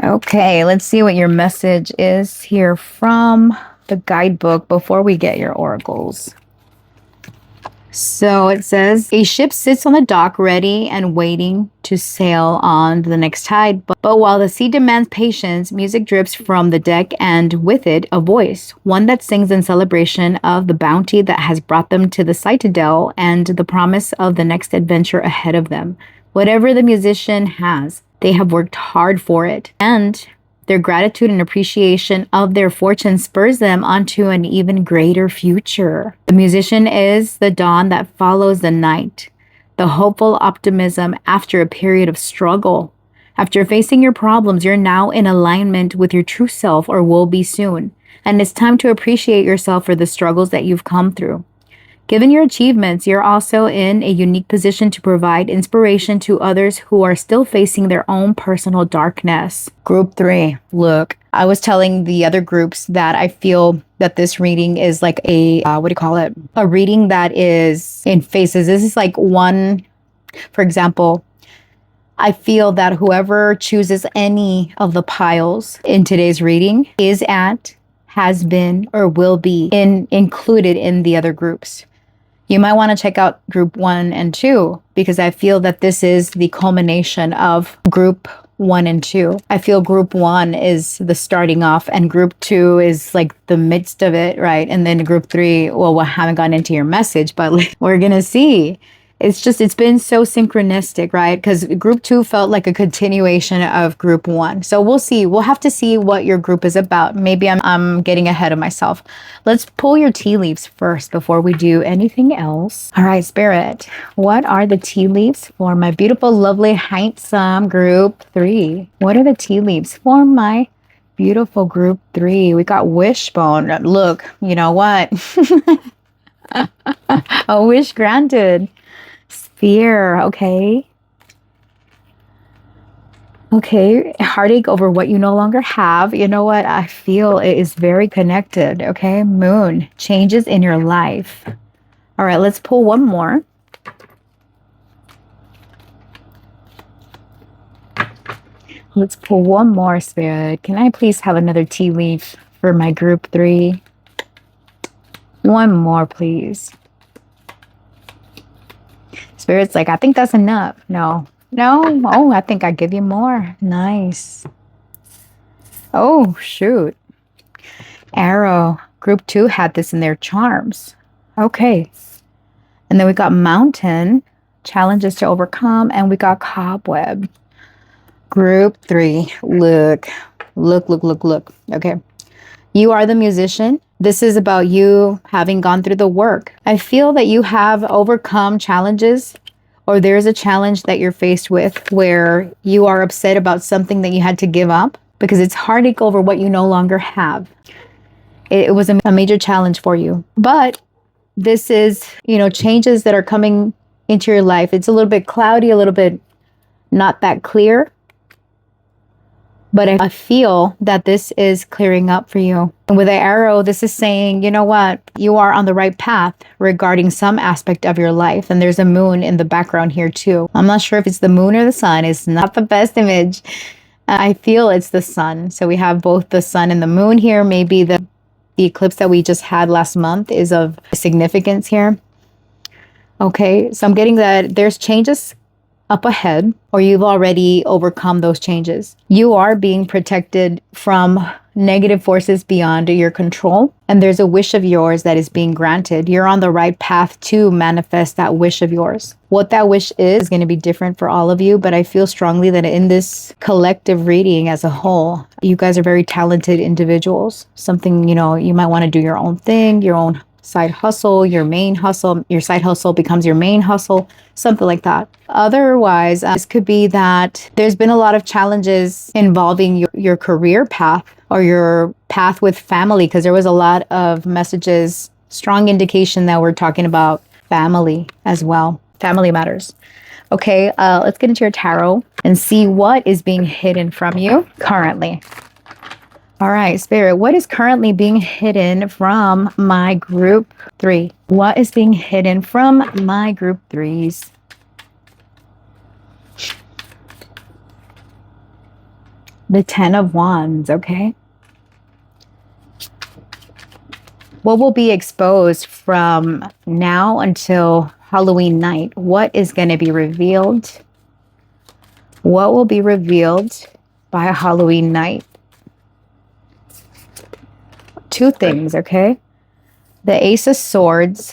S1: Okay, let's see what your message is here from the guidebook before we get your oracles. So it says, a ship sits on the dock ready and waiting to sail on the next tide. But while the sea demands patience, music drips from the deck, and with it, a voice, one that sings in celebration of the bounty that has brought them to the citadel and the promise of the next adventure ahead of them. Whatever the musician has, they have worked hard for it, and their gratitude and appreciation of their fortune spurs them onto an even greater future. The musician is the dawn that follows the night, the hopeful optimism after a period of struggle. After facing your problems, you're now in alignment with your true self, or will be soon, and it's time to appreciate yourself for the struggles that you've come through. Given your achievements, you're also in a unique position to provide inspiration to others who are still facing their own personal darkness. Group 3. Look, I was telling the other groups that I feel that this reading is like a, a reading that is in phases. This is like one, for example, I feel that whoever chooses any of the piles in today's reading is at, has been, or will be included in the other groups. You might want to check out group 1 and 2, because I feel that this is the culmination of group 1 and 2. I feel group 1 is the starting off, and group 2 is like the midst of it, right? And then group 3, well, we haven't gotten into your message, but we're going to see. It's been so synchronistic, right? Because group 2 felt like a continuation of group 1. So we'll see. We'll have to see what your group is about. Maybe I'm getting ahead of myself. Let's pull your tea leaves first before we do anything else. All right, Spirit, what are the tea leaves for my beautiful, lovely, handsome group 3? What are the tea leaves for my beautiful group 3? We got wishbone. Look, you know what? A wish granted. Fear, okay. Okay, heartache over what you no longer have. You know what? I feel it is very connected, okay? Moon, changes in your life. All right, let's pull one more. Let's pull one more, Spirit. Can I please have another tea leaf for my group 3? One more, please. Spirit's like, I think that's enough. No. Oh, I think I give you more. Nice. Oh, shoot. Arrow. Group 2 had this in their charms. Okay. And then we got mountain. Challenges to overcome. And we got cobweb. Group 3. Look. Okay. You are the musician. This is about you having gone through the work. I feel that you have overcome challenges, or there's a challenge that you're faced with where you are upset about something that you had to give up. because it's heartache over what you no longer have. It was a major challenge for you. But this is, changes that are coming into your life. It's a little bit cloudy, a little bit not that clear. But I feel that this is clearing up for you. And with the arrow, this is saying, you know what? You are on the right path regarding some aspect of your life. And there's a moon in the background here too. I'm not sure if it's the moon or the sun. It's not the best image. I feel it's the sun. So we have both the sun and the moon here. Maybe the eclipse that we just had last month is of significance here. Okay, so I'm getting that there's changes up ahead, or you've already overcome those changes. You are being protected from negative forces beyond your control, and there's a wish of yours that is being granted. You're on the right path to manifest that wish of yours. What that wish is going to be different for all of you, but I feel strongly that in this collective reading as a whole, you guys are very talented individuals. Something, you might want to do your own thing, your own side hustle, your main hustle, your side hustle becomes your main hustle, something like that. Otherwise, this could be that there's been a lot of challenges involving your career path or your path with family, because there was a lot of messages, strong indication that we're talking about family as well. Family matters. Okay, let's get into your tarot and see what is being hidden from you currently. All right, Spirit, what is currently being hidden from my group 3? What is being hidden from my group 3s? The 10 of Wands, okay. What will be exposed from now until Halloween night? What is going to be revealed? What will be revealed by Halloween night? 2 things, okay? The Ace of Swords,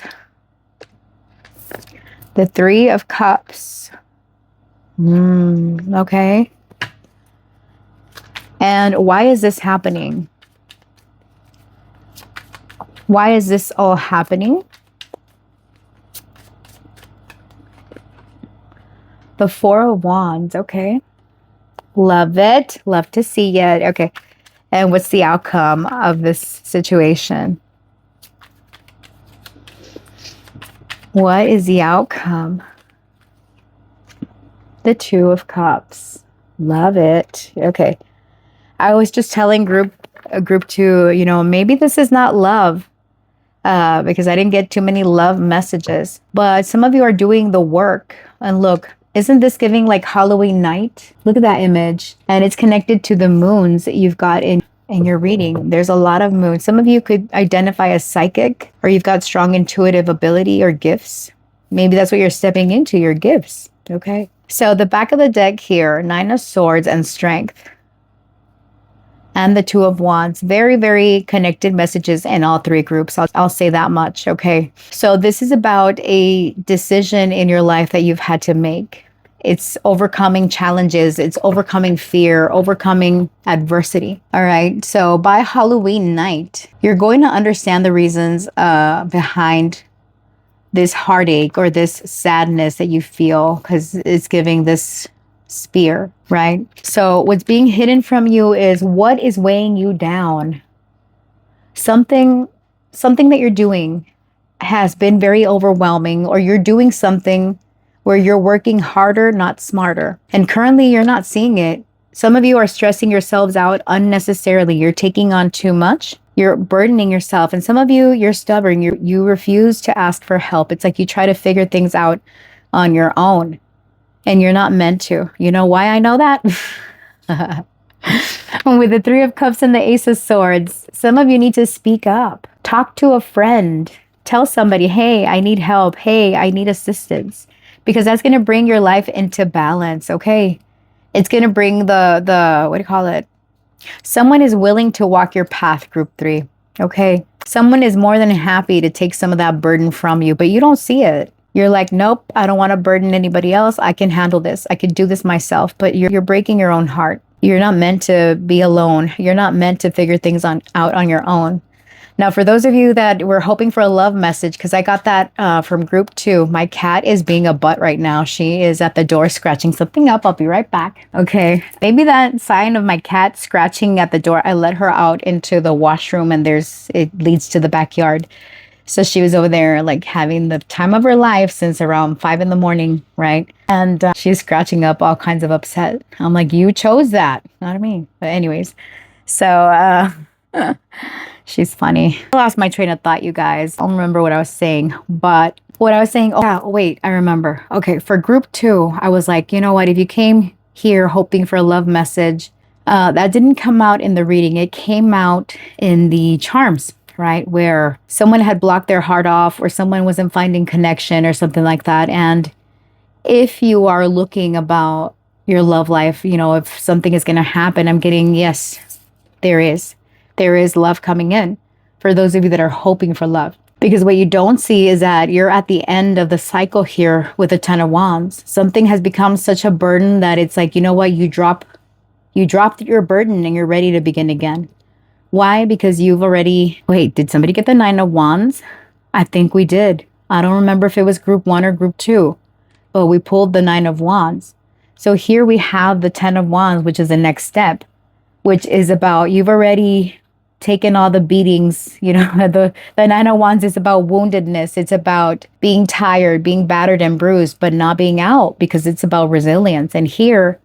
S1: the 3 of Cups, okay? And why is this happening? Why is this all happening? The 4 of Wands, okay? Love it. Love to see it. Okay. And what's the outcome of this situation? What is the outcome? The 2 of Cups. Love it. Okay. I was just telling group 2, maybe this is not love, because I didn't get too many love messages. But some of you are doing the work. And look, isn't this giving like Halloween night? Look at that image. And it's connected to the moons that you've got in your reading. There's a lot of moons. Some of you could identify as psychic, or you've got strong intuitive ability or gifts. Maybe that's what you're stepping into, your gifts. Okay. So the back of the deck here, 9 of Swords and Strength. And the 2 of Wands. Very, very connected messages in all 3 groups. I'll say that much. Okay. So this is about a decision in your life that you've had to make. It's overcoming challenges. It's overcoming fear, overcoming adversity. All right. So by Halloween night, you're going to understand the reasons behind this heartache or this sadness that you feel, because it's giving this spear, right? So what's being hidden from you is what is weighing you down. Something that you're doing has been very overwhelming, or you're doing something where you're working harder, not smarter. And currently you're not seeing it. Some of you are stressing yourselves out unnecessarily. You're taking on too much. You're burdening yourself. And some of you, you're stubborn. You refuse to ask for help. It's like you try to figure things out on your own. And you're not meant to. You know why I know that? With the 3 of Cups and the Ace of Swords, some of you need to speak up. Talk to a friend. Tell somebody, hey, I need help. Hey, I need assistance. Because that's going to bring your life into balance, okay? It's going to bring the what do you call it? Someone is willing to walk your path, group 3, okay? Someone is more than happy to take some of that burden from you, but you don't see it. You're like, nope, I don't want to burden anybody else. I can handle this. I can do this myself. But you're breaking your own heart. You're not meant to be alone. You're not meant to figure things out on your own. Now, for those of you that were hoping for a love message, because I got that from group 2, my cat is being a butt right now. She is at the door scratching something up. I'll be right back. Okay. Maybe that sign of my cat scratching at the door, I let her out into the washroom and it leads to the backyard. So she was over there like having the time of her life since around 5 in the morning, right? And she's scratching up all kinds of upset. I'm like, you chose that, not me. But anyways, so she's funny. I lost my train of thought, you guys. I don't remember what I was saying, but what I was saying, oh, yeah, wait, I remember. Okay, for group 2, I was like, you know what? If you came here hoping for a love message, that didn't come out in the reading. It came out in the charms, right? Where someone had blocked their heart off or someone wasn't finding connection or something like that. And if you are looking about your love life, you know, if something is going to happen, I'm getting, yes, there is. There is love coming in for those of you that are hoping for love. Because what you don't see is that you're at the end of the cycle here with the 10 of Wands. Something has become such a burden that it's like, you know what, you dropped your burden and you're ready to begin again. Why? Because you've already, wait, did somebody get the 9 of Wands? I think we did. I don't remember if it was group 1 or group 2, but we pulled the 9 of Wands. So here we have the 10 of Wands, which is the next step, which is about you've already taken all the beatings. You know, the 9 of Wands is about woundedness. It's about being tired, being battered and bruised, but not being out, because it's about resilience. And here,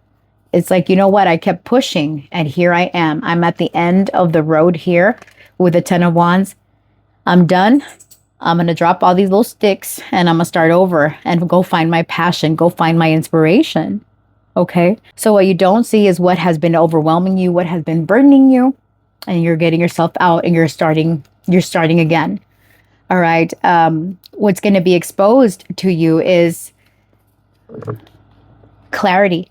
S1: it's like, you know what? I kept pushing and here I am. I'm at the end of the road here with the 10 of Wands. I'm done. I'm going to drop all these little sticks and I'm going to start over and go find my passion, go find my inspiration. Okay. So what you don't see is what has been overwhelming you, what has been burdening you, and you're getting yourself out and you're starting again. All right. What's going to be exposed to you is clarity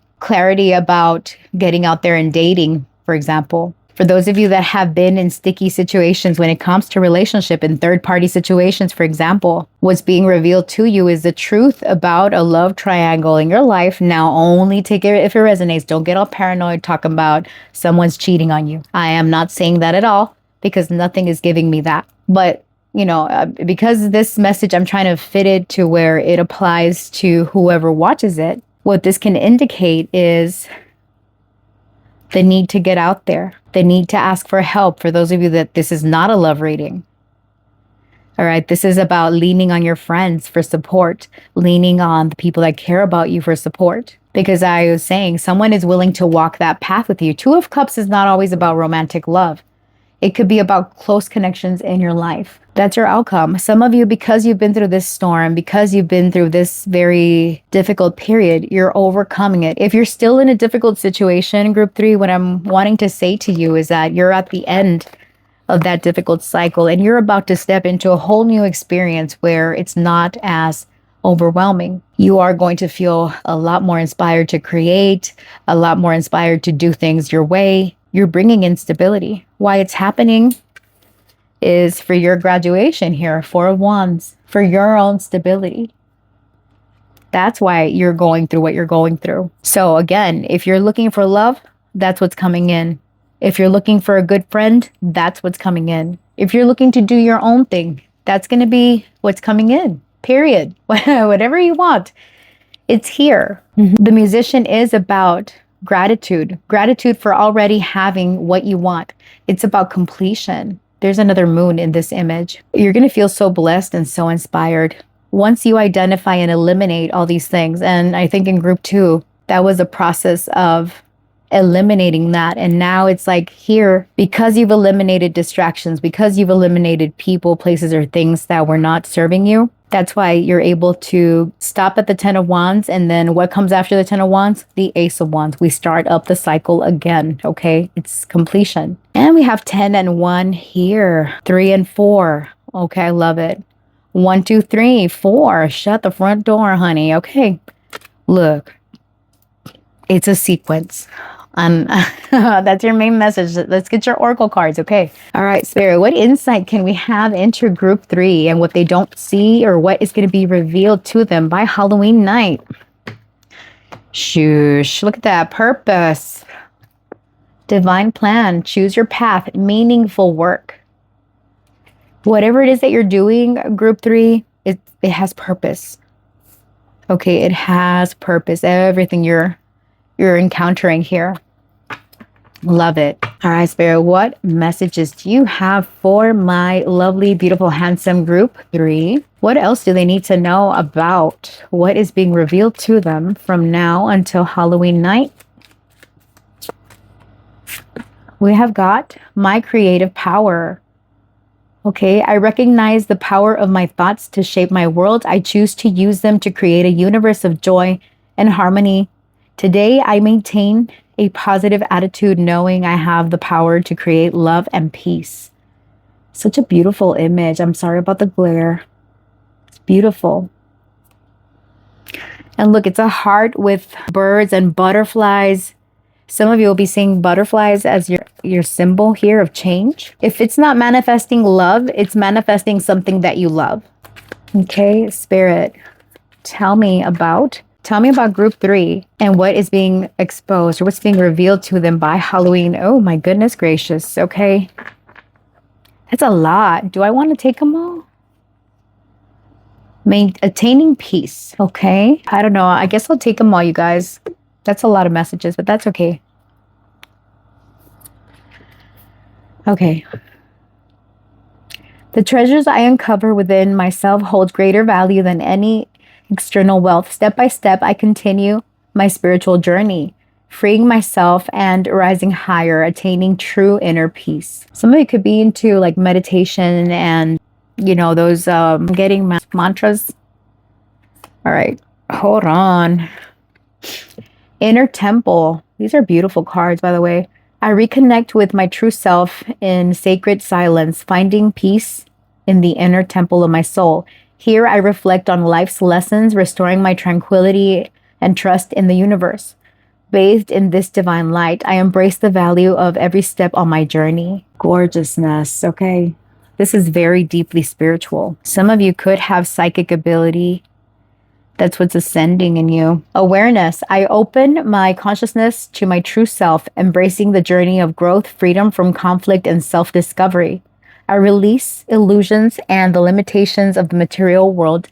S1: about getting out there and dating, for example. For those of you that have been in sticky situations when it comes to relationship and third-party situations, for example, what's being revealed to you is the truth about a love triangle in your life. Now, only take it if it resonates. Don't get all paranoid talking about someone's cheating on you. I am not saying that at all, because nothing is giving me that. But, you know, because this message, I'm trying to fit it to where it applies to whoever watches it. What this can indicate is the need to get out there, the need to ask for help. For those of you that this is not a love reading. All right. This is about leaning on your friends for support, leaning on the people that care about you for support. Because I was saying someone is willing to walk that path with you. 2 of Cups is not always about romantic love. It could be about close connections in your life. That's your outcome. Some of you, because you've been through this storm, because you've been through this very difficult period, you're overcoming it. If you're still in a difficult situation, group 3, what I'm wanting to say to you is that you're at the end of that difficult cycle and you're about to step into a whole new experience where it's not as overwhelming. You are going to feel a lot more inspired to create, a lot more inspired to do things your way. You're bringing in stability. Why it's happening is for your graduation here, 4 of Wands, for your own stability. That's why you're going through what you're going through. So again, if you're looking for love, that's what's coming in. If you're looking for a good friend, that's what's coming in. If you're looking to do your own thing, that's going to be what's coming in, period. Whatever you want, it's here. The musician is about gratitude for already having what you want. It's about completion. There's another moon in this image. You're going to feel so blessed and so inspired once you identify and eliminate all these things. And I think in group 2, that was a process of eliminating that. And now it's like here, because you've eliminated distractions, because you've eliminated people, places, or things that were not serving you, that's why you're able to stop at the 10 of Wands. And then what comes after the 10 of Wands? The Ace of Wands. We start up the cycle again. Okay. It's completion. And we have 10 and 1 here. 3 and 4. Okay. I love it. 1, 2, 3, 4. Shut the front door, honey. Okay. Look, it's a sequence. That's your main message. Let's get your oracle cards. Okay. All right, Spirit, what insight can we have into group 3 and what they don't see or what is going to be revealed to them by Halloween night? Shoosh. Look at that. Purpose. Divine plan. Choose your path. Meaningful work. Whatever it is that you're doing, group 3, it has purpose. Okay, it has purpose. Everything you're encountering here. Love it. All right, Spirit, what messages do you have for my lovely, beautiful, handsome group 3? What else do they need to know about what is being revealed to them from now until Halloween night? We have got my creative power. Okay, I recognize the power of my thoughts to shape my world. I choose to use them to create a universe of joy and harmony. Today, I maintain a positive attitude, knowing I have the power to create love and peace. Such a beautiful image. I'm sorry about the glare. It's beautiful. And look, it's a heart with birds and butterflies. Some of you will be seeing butterflies as your symbol here of change. If it's not manifesting love, it's manifesting something that you love. Okay, Spirit, tell me about group 3 and what is being exposed or what's being revealed to them by Halloween. Oh my goodness gracious. Okay. That's a lot. Do I want to take them all? Attaining peace. Okay. I don't know. I guess I'll take them all, you guys. That's a lot of messages, but that's okay. Okay. The treasures I uncover within myself hold greater value than any external wealth. Step by step, I continue my spiritual journey, freeing myself and rising higher, attaining true inner peace. Some of it could be into like meditation and, you know, those getting mantras. All right, hold on. Inner temple. These are beautiful cards, by the way. I reconnect with my true self in sacred silence, finding peace in the inner temple of my soul. Here, I reflect on life's lessons, restoring my tranquility and trust in the universe. Bathed in this divine light, I embrace the value of every step on my journey. Gorgeousness, okay? This is very deeply spiritual. Some of you could have psychic ability. That's what's ascending in you. Awareness. I open my consciousness to my true self, embracing the journey of growth, freedom from conflict, and self-discovery. I release illusions and the limitations of the material world,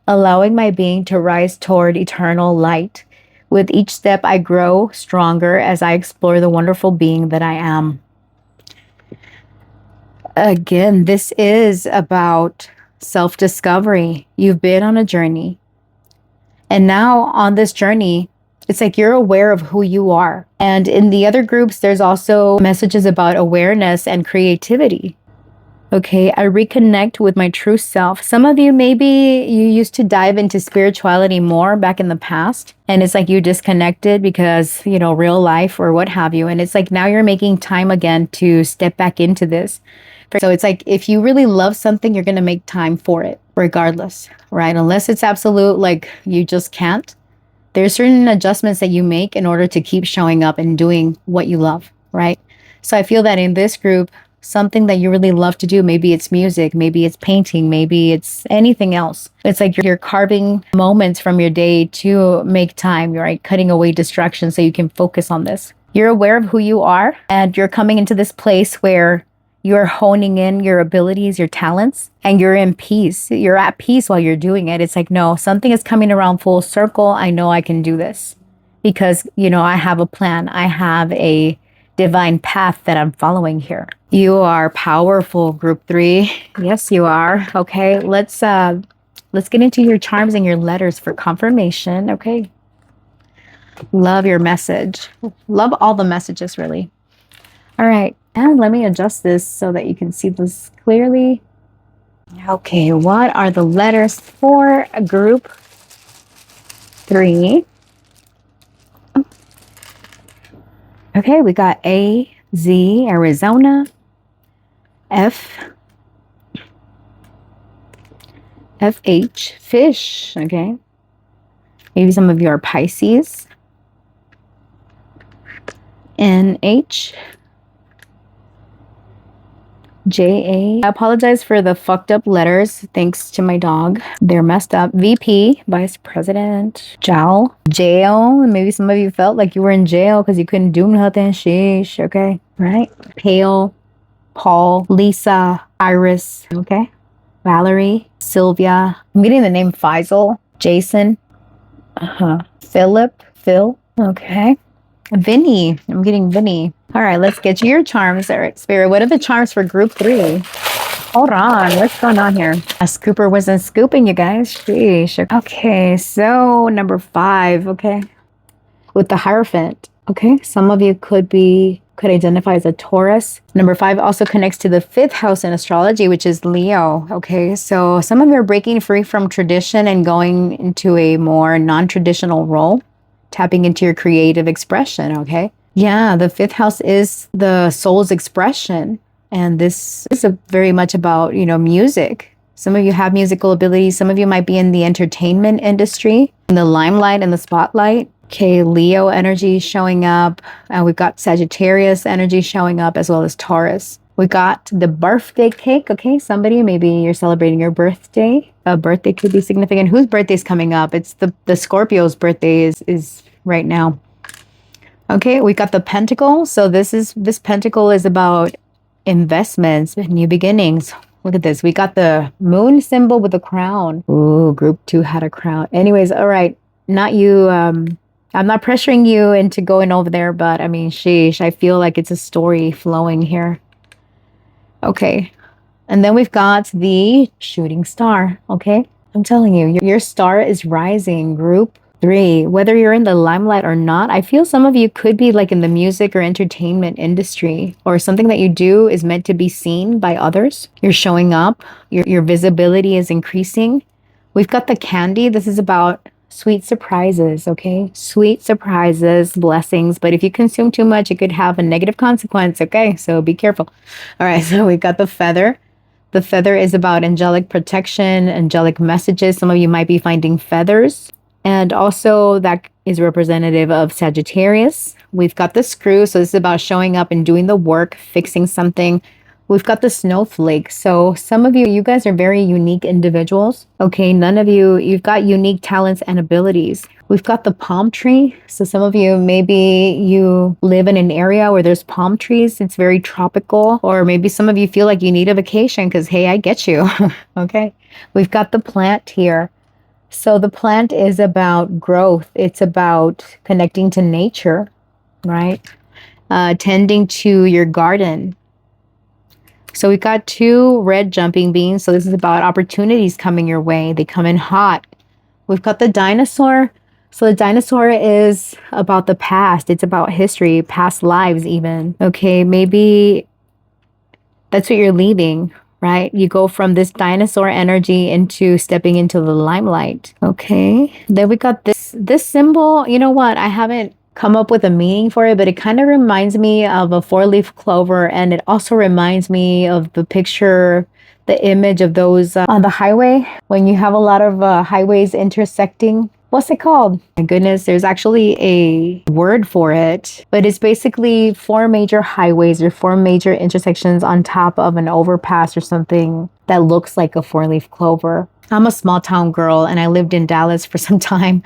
S1: allowing my being to rise toward eternal light. With each step, I grow stronger as I explore the wonderful being that I am. Again, this is about self-discovery. You've been on a journey. And now on this journey, it's like you're aware of who you are. And in the other groups, there's also messages about awareness and creativity. Okay, I reconnect with my true self. Some of you, maybe you used to dive into spirituality more back in the past. And it's like you disconnected because, you know, real life or what have you. And it's like now you're making time again to step back into this. So it's like if you really love something, you're going to make time for it regardless, right? Unless it's absolute, like you just can't. There's certain adjustments that you make in order to keep showing up and doing what you love, right? So I feel that in this group, something that you really love to do, maybe it's music, maybe it's painting, maybe it's anything else. It's like you're carving moments from your day to make time, right? Cutting away distractions so you can focus on this. You're aware of who you are and you're coming into this place where you're honing in your abilities, your talents, and you're in peace. You're at peace while you're doing it. It's like, no, something is coming around full circle. I know I can do this because, you know, I have a plan. I have a divine path that I'm following here. You are powerful, group 3. Yes, you are. Okay, let's get into your charms and your letters for confirmation. Okay. Love your message. Love all the messages, really. All right. And let me adjust this so that you can see this clearly. Okay, what are the letters for group 3? Okay, we got A, Z, Arizona, F, FH, fish, okay. Maybe some of you are Pisces. NH, JA. I apologize for the fucked up letters. Thanks to my dog. They're messed up. VP, Vice President. JAL, jail. Maybe some of you felt like you were in jail because you couldn't do nothing. Sheesh. Okay. Right. Pale, Paul, Lisa, Iris, okay? Valerie, Sylvia. I'm getting the name Faisal, Jason, Philip, Phil, okay? Vinny, I'm getting Vinny. All right, let's get your charms, Eric Spirit. What are the charms for group 3? Hold on, what's going on here? A scooper wasn't scooping, you guys. Sheesh. Okay, so number 5, okay? With the Hierophant, okay? Some of you could identify as a Taurus. Number 5 also connects to the 5th house in astrology, which is Leo, okay? So some of you are breaking free from tradition and going into a more non-traditional role, tapping into your creative expression, okay? Yeah, the 5th house is the soul's expression. And this is very much about, music. Some of you have musical abilities. Some of you might be in the entertainment industry, in the limelight and the spotlight. Okay, Leo energy showing up. And we've got Sagittarius energy showing up, as well as Taurus. We got the birthday cake. Okay, somebody, maybe you're celebrating your birthday. A birthday could be significant. Whose birthday is coming up? It's the Scorpio's birthday is right now. Okay, we got the pentacle. So this pentacle is about investments, new beginnings. Look at this. We got the moon symbol with a crown. Ooh, group 2 had a crown. Anyways, all right. Not you. I'm not pressuring you into going over there, but I mean, sheesh, I feel like it's a story flowing here. Okay. And then we've got the shooting star. Okay. I'm telling you, your star is rising, group 3. Whether you're in the limelight or not, I feel some of you could be like in the music or entertainment industry, or something that you do is meant to be seen by others. You're showing up, your visibility is increasing. We've got the candy. This is about sweet surprises, okay? Sweet surprises, blessings. But if you consume too much, it could have a negative consequence, okay? So be careful. All right, so we've got the feather. The feather is about angelic protection, angelic messages. Some of you might be finding feathers. And also that is representative of Sagittarius. We've got the screw. So this is about showing up and doing the work, fixing something. We've got the snowflake. So some of you guys are very unique individuals. Okay, none of you've got unique talents and abilities. We've got the palm tree. So some of you, maybe you live in an area where there's palm trees. It's very tropical. Or maybe some of you feel like you need a vacation because, hey, I get you. Okay, we've got the plant here. So the plant is about growth. It's about connecting to nature, right? Tending to your garden. So we've got 2 red jumping beans. So this is about opportunities coming your way. They come in hot. We've got the dinosaur. So the dinosaur is about the past. It's about history, past lives even. Okay, maybe that's what you're leaving, right? You go from this dinosaur energy into stepping into the limelight. Okay, then we got this symbol. You know what? I haven't come up with a meaning for it, but it kind of reminds me of a 4-leaf clover, and it also reminds me of the picture, the image of those on the highway when you have a lot of highways intersecting. What's it called? My goodness, there's actually a word for it, but it's basically 4 major highways or 4 major intersections on top of an overpass or something that looks like a 4-leaf clover. I'm a small town girl and I lived in Dallas for some time,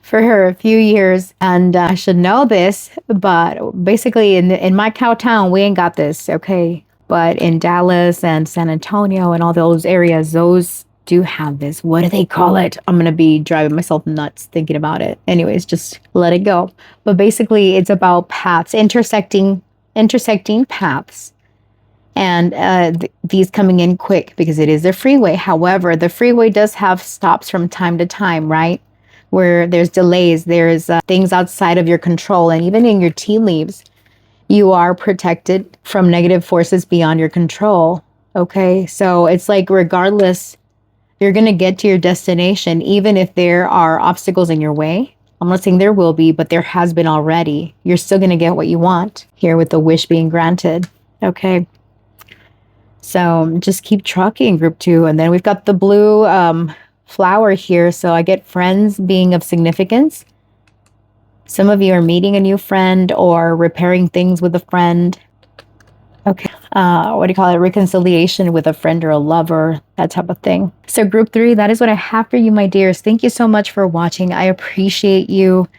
S1: for a few years, and I should know this, but basically in my cow town, we ain't got this, okay? But in Dallas and San Antonio and all those areas, those do have this. What do they call it? I'm going to be driving myself nuts thinking about it. Anyways, just let it go. But basically it's about paths, intersecting paths. And these coming in quick because it is a freeway. However, the freeway does have stops from time to time, right? Where there's delays, there's things outside of your control. And even in your tea leaves, you are protected from negative forces beyond your control. Okay, so it's like regardless, you're going to get to your destination, even if there are obstacles in your way. I'm not saying there will be, but there has been already. You're still going to get what you want here with the wish being granted. Okay. So just keep trucking, group 2. And then we've got the blue flower here. So I get friends being of significance. Some of you are meeting a new friend or repairing things with a friend. Okay. What do you call it? Reconciliation with a friend or a lover, that type of thing. So group 3, that is what I have for you, my dears. Thank you so much for watching. I appreciate you.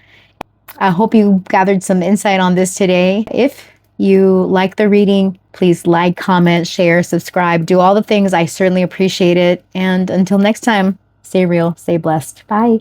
S1: I hope you gathered some insight on this today. If you like the reading, please like, comment, share, subscribe, do all the things. I certainly appreciate it. And until next time, stay real, stay blessed. Bye.